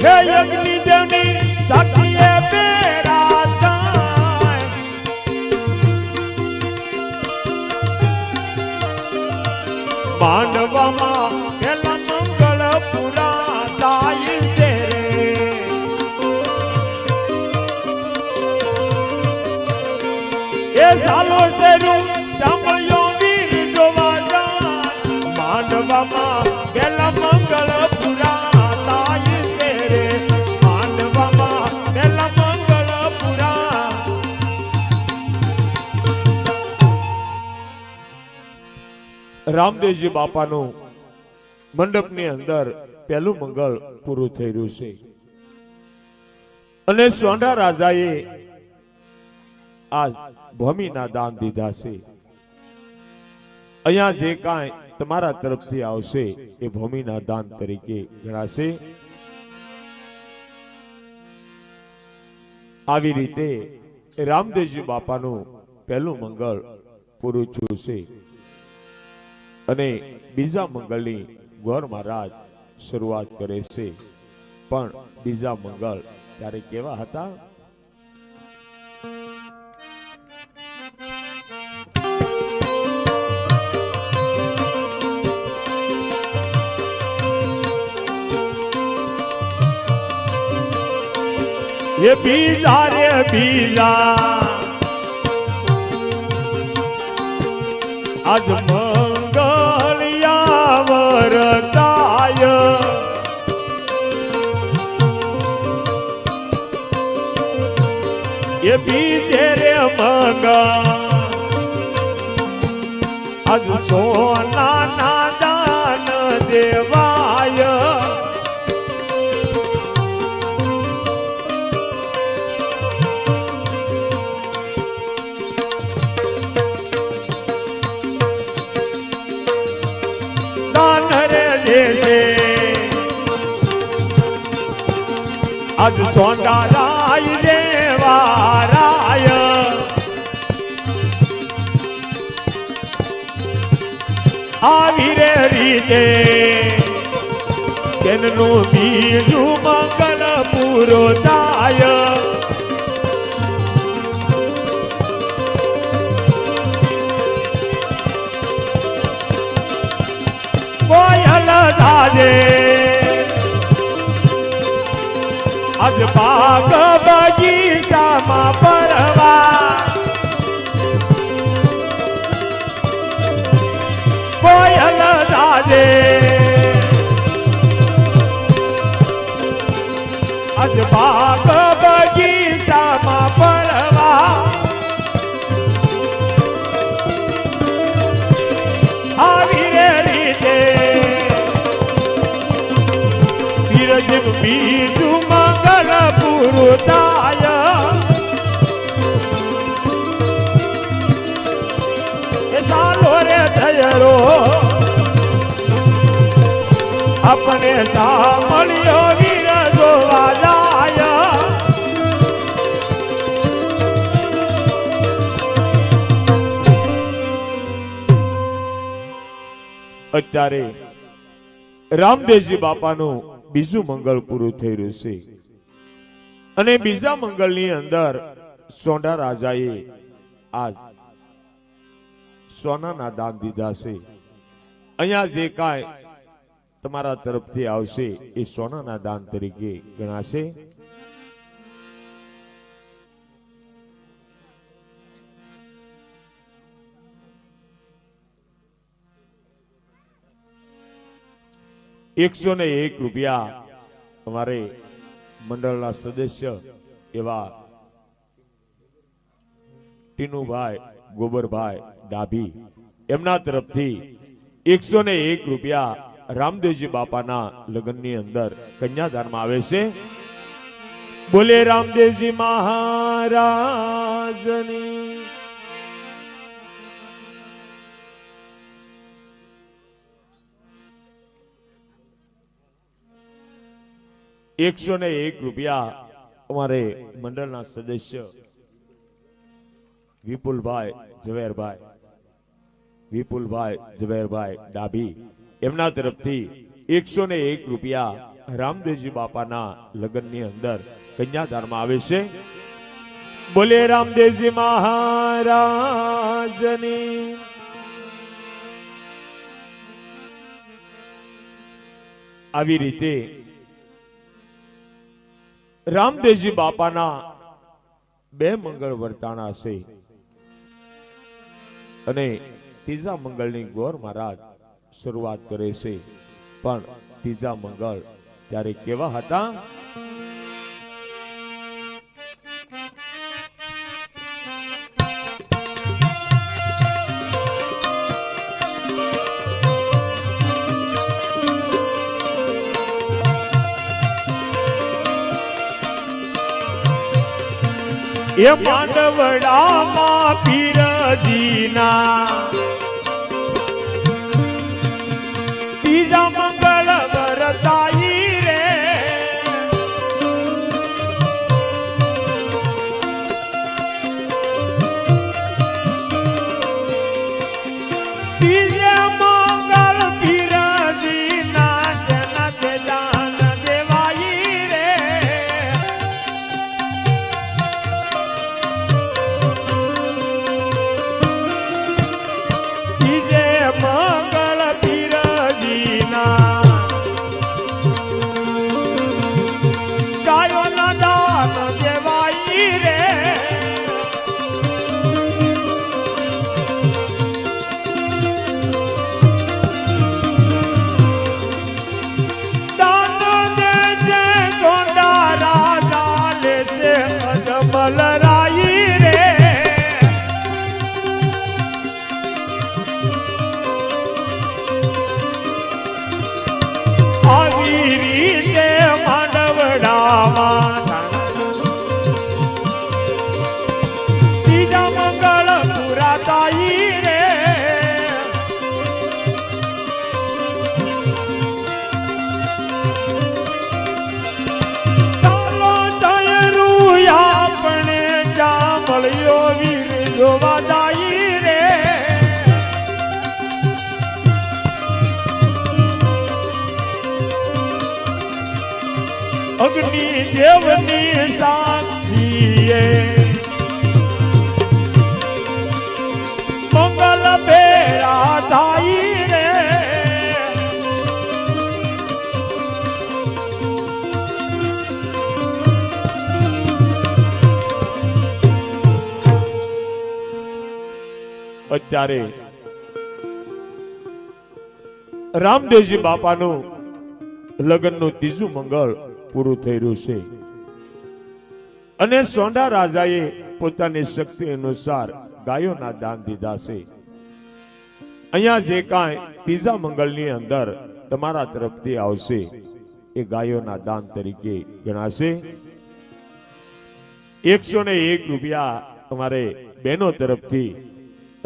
હે અગ્નિ દેવની સાક્ષીએ બેડા થાય. માંડવામાં પહેલા મંગળ પૂરા થાય છે રે. એ સાલો શેરું સાંભળ્યો વીર જોવા જાય. માંડવામાં પહેલા મંગળ પૂરા થાય છે રે. રામદેવજી બાપાનું મંડપની અંદર પહેલું મંગળ પૂરું થઈ રહ્યું છે અને સોંઢા રાજાએ આ ભૂમિના દાન દીધા છે. અહીંયા જે કાંઈ તમારા તરફથી આવશે એ ભૂમિના દાન તરીકે ગણાશે. આવી રીતે રામદેવજી બાપાનું પહેલું મંગળ પૂરું થયું છે અને બીજા મંગળની ગોર મહારાજ શરૂઆત કરે છે. પણ બીજા મંગળ ત્યારે કેવા હતા? એ બીજા રે બીજા આજ મંગળિયા વરતાય એ બીજે રે મંગળ આજ સોના ના દાન દેવાય આજ સોંડા રાય દેવા રાય આવી રે રીતે તેનું બીજું મંગળ પૂરો થાય. કોયલ દાદે આજ બાગ બગીચામાં પરવા કોયલ દાદે આજ બાગ બગીચામાં પરવા આવી રે રીતે બીજું મંગળ પૂરું થાય. એ ચાલો રે થયરો આપણે સાંભળ્યો વીર જોવા જાય. અત્યારે રામદેવજી બાપાનું બીજું મંગળ પૂરું થઈ રહ્યું છે અને બીજા મંગળની અંદર સોંઢા રાજાએ આજ સોનાના દાન દીધા છે. અહીંયા જે કાંઈ તમારા તરફથી આવશે એ સોનાના દાન તરીકે ગણાશે. ₹101 અમારે મંડળના સદસ્ય એવા ટીનુભાઈ ગોબરભાઈ ડાભી એમના તરફથી ₹101 રામદેવજી બાપાના લગ્નની અંદર કન્યાદાનમાં આવે છે. બોલે રામદેવજી મહારાજની. ₹101 અમારે મંડળના સદસ્ય વિપુલભાઈ ઝવેરભાઈ ડાભી એમના તરફથી ₹101 રામદેવજી બાપાના લગ્નની અંદર કન્યાદાનમાં આવે છે. બોલે રામદેવજી મહારાજની. આવી રીતે રામદેવજી બાપાના 2 મંગળ વર્તાણા છે અને ત્રીજા મંગળની ગોર મહારાજ શરૂઆત કરે છે. પણ ત્રીજા મંગળ ત્યારે કેવા હતા? એ માંડવડામાં પીરજીના બીજા મંગળ વરતાઈ રે બીજા મંગળ પીરજીના સનત દાન દેવાઈ રે મંગલ પીરજીના ગાયોના દાન દેવાઈ રે દાન દેજે ગોંડા રાજા લેશે અજમલ રાઈ રે આવી રીતે માંડવડામાં બીજા મંગળ પૂરા થાય રે ચાલો તયરું આપણે જામળ્યો વીર જોવા જાય રે અગ્નિ દેવની સાક્ષીએ મંગલ ભેરા થાય રે અત્યારે રામદેવજી બાપાનું લગ્નનું ત્રીજું મંગળ પૂરું થઈ રહ્યું છે અને સોંડા રાજાએ પોતાની શક્તિ અનુસાર ગાયોના દાન દીધા છે. અહીંયા જે કાંઈ ત્રીજા મંગળની અંદર તમારા તરફથી આવશે એ ગાયોના દાન તરીકે ગણાશે. 101 રૂપિયા તમારે બહેનો તરફથી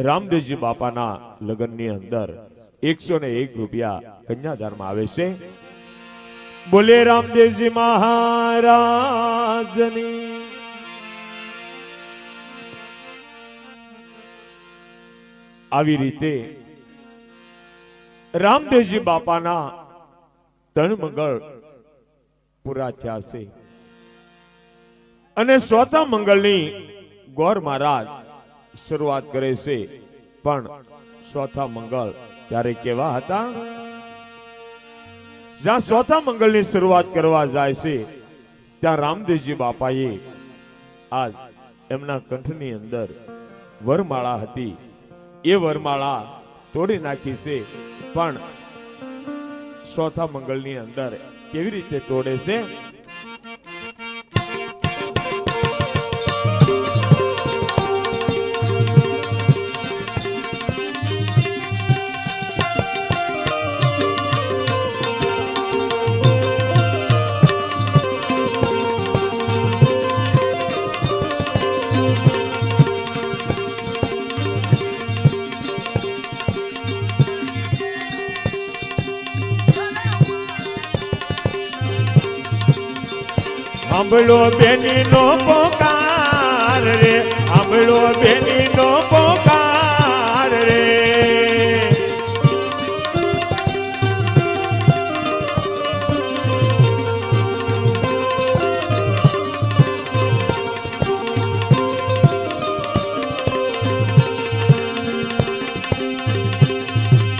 રામદેવજી બાપાના લગ્નની અંદર 101 રૂપિયા કન્યાદાનમાં આવે છે. બોલે રામદેવજી મહારાજની. આવી રીતે રામદેવજી બાપાના 3 મંગળ પૂરા થયા છે અને ચોથા મંગળની ગોર મહારાજ શરૂઆત કરે છે. પણ ચોથા મંગળ ત્યારે કેવા હતા? જ્યાં ચોથા મંગળની શરૂઆત કરવા જાય છે ત્યાં રામદેવજી બાપાએ આજ એમના કંઠની અંદર વરમાળા હતી એ વરમાળા તોડી નાખી છે. પણ ચોથા મંગળની અંદર કેવી રીતે તોડે છે? સાંભળો બેનીનો પોકાર રે, સાંભળો બેનીનો પોકાર રે.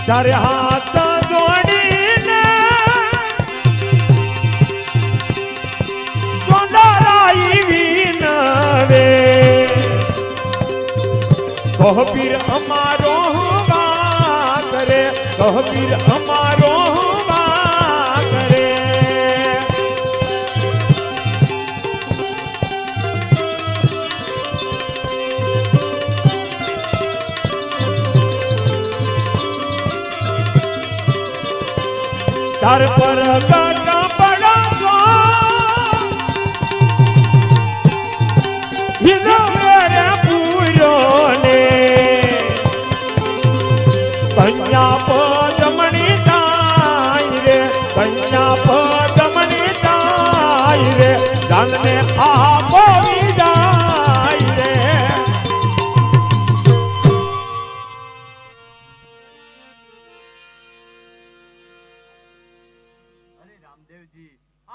તારે હાથ જોડીને સોંડારાઈ વિનવે, કહબીર અમારો વાત રે, કહબીર અમારો વાત રે. તાર પર ગટ પડો હિંદ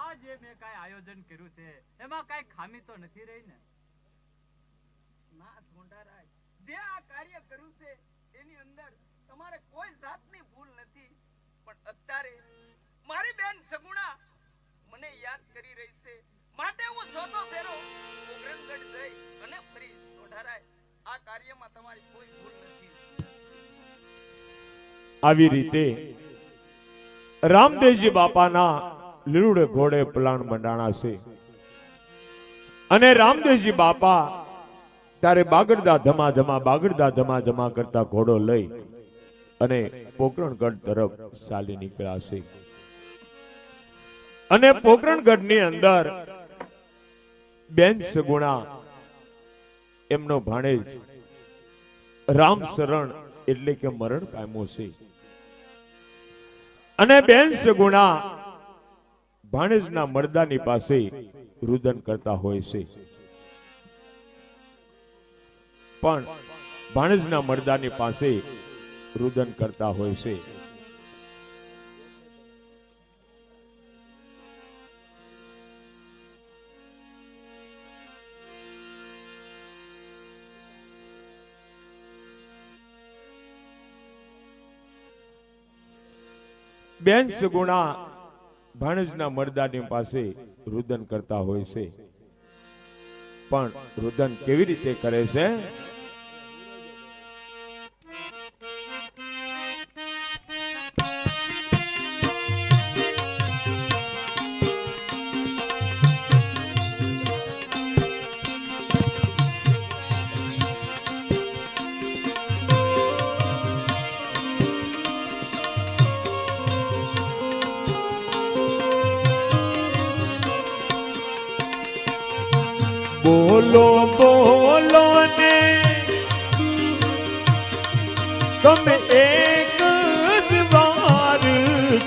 આ જે મેં કાંઈ આયોજન કર્યું છે એમાં કાંઈ ખામી તો નથી રહી ને? ના ઢોંઢારાય, જે આ કાર્ય કર્યું છે એની અંદર તમારે કોઈ જાતની ભૂલ નથી. પણ અત્યારે મારી બેન સગુણા મને યાદ કરી રહી છે, માટે હું જોતો ફેરો પોકરણગઢ જઈ અને ફરી ઢોંઢારાય આ કાર્યમાં તમારી કોઈ ભૂલ નથી. આવી રીતે રામદેવજી બાપાના લીલુડે ઘોડે પ્લાન મંડાણા છે અને રામદેવજી બાપા ત્યારે બાગડદા ધમા ધમા કરતા ઘોડો લઈ અને પોકરણગઢ તરફ ચાલી નીકળ્યા છે. અને પોકરણગઢ ની અંદર બેન સગુણા એમનો ભાણેજ રામ શરણ એટલે કે મરણ પામ્યો છે. અને બેન સગુણા ભાણેજના મરદાની પાસે રુદન કરતા હોય છે, પણ ભાણેજના મરદાની પાસે રુદન કરતા હોય છે. બેન સગુણા ભાણેજના મરદાની પાસે રુદન કરતા હોય છે, પણ રુદન કેવી રીતે કરે છે? બોલો બોલો ને તમે એક જ વાર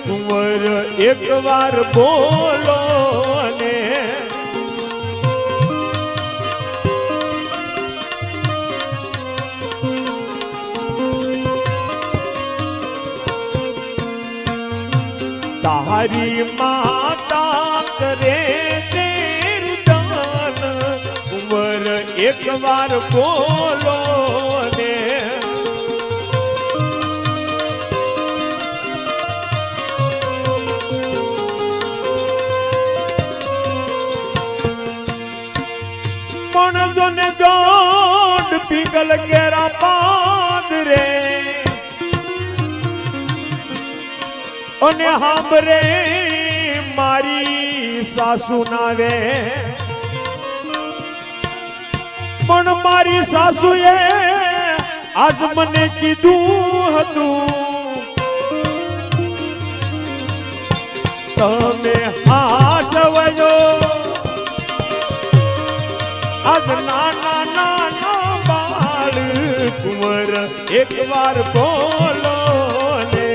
કુંવર એક વાર બોલો ને તારી માતા કરે એક વાર બોલો ને પણ જોને ગાંઠ પીગલ કેરા પાદ રે અને હાંભરે મારી સાસુ નાવે, પણ મારી સાસુએ આજ મને કીધું હતું તમે હાચવજો આજ નાના નાના બાળ કુંવર એક વાર બોલો ને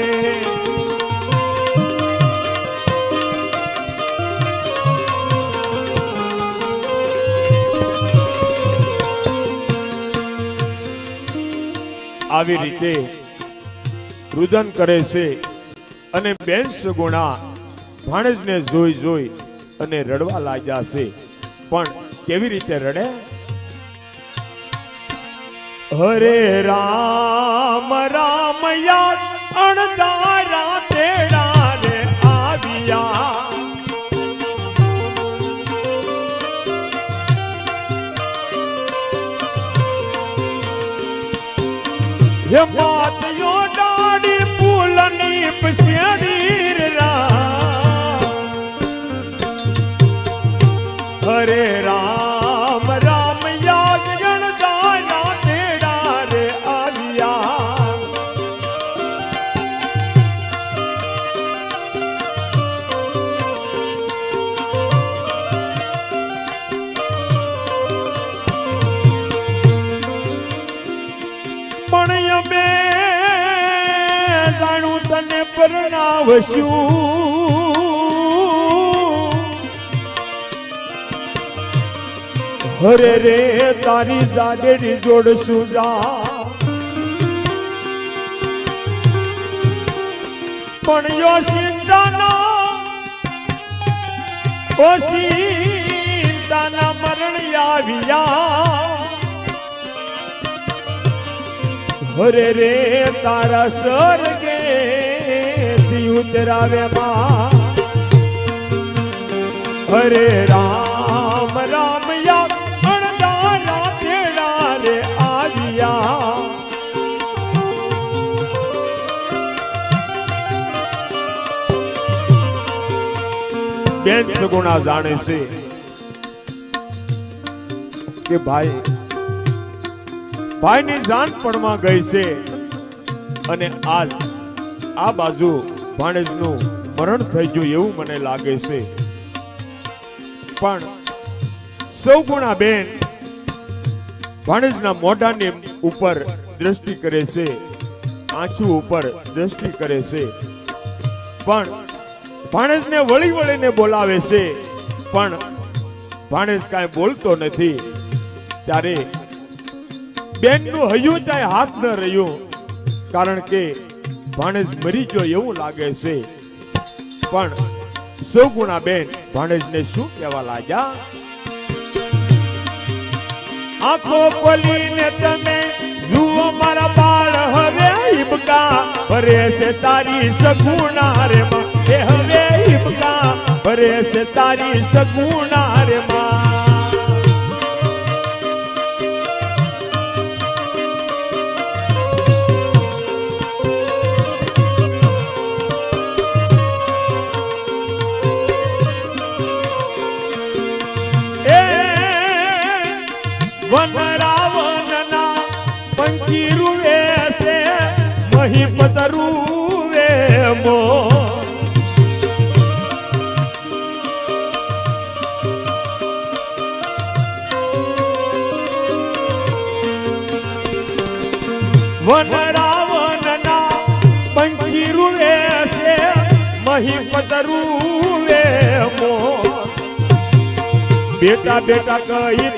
આવી રીતે રુદન કરે છે. અને બેન સગુણા ભાણેજને જોઈ જોઈ અને રડવા લાગ્યા છે, પણ કેવી રીતે રડે? હરે રામ રામ યાદ અણધારા તેડા રે આવ્યા, હે માતયો ડાડી પુલની પસેડી રા, હરે રામ રામ યાદ જણદાયા તેડા રે આવ્યા. પણ અમે જાણું તને પરણાવશું, હરે રે તારી જાડેરી જોડશું જા, પણ યો સિંધાના ઓ સીતાના મરણ આવ્યા હરે રે તારા સ્વર્ગે થી ઉતરાવે માં હરે રામ રામ યા અણદાના તેડા રે આવ્યા બેન સગુણા જાણે છે કે ભાઈની જાન પડમાં ગઈ છે અને આજ આ બાજુ ભાણેજનું મરણ થઈ ગયું એવું મને લાગે છે પણ સૌગુણા બેન ભાણેજના મોઢાની ઉપર દ્રષ્ટિ કરે છે આંખો ઉપર દ્રષ્ટિ કરે છે પણ ભાણેજને વળી વળીને બોલાવે છે પણ ભાણેજ કાંઈ બોલતો નથી ત્યારે બેનનું હૈયું ચાહે હાથ ન રહ્યું કારણ કે ભાણેજ મરી ગયો એવું લાગે છે પણ સૌગુણા બેન ભાણેજને શું કહેવા લાગ્યા આંખો ખોલીને તમે જુઓ મારા બાળ હવે હિબકા ભરે છે તારી સગુણા રે માં એ હવે હિબકા ભરે છે તારી સગુણા રે માં વનરાવનના પંખી રૂવે છે મહીપત રૂવે મો વનરાવનના પંખી રૂવે છે મહીપત રૂવે મો બેટા બેટા કહી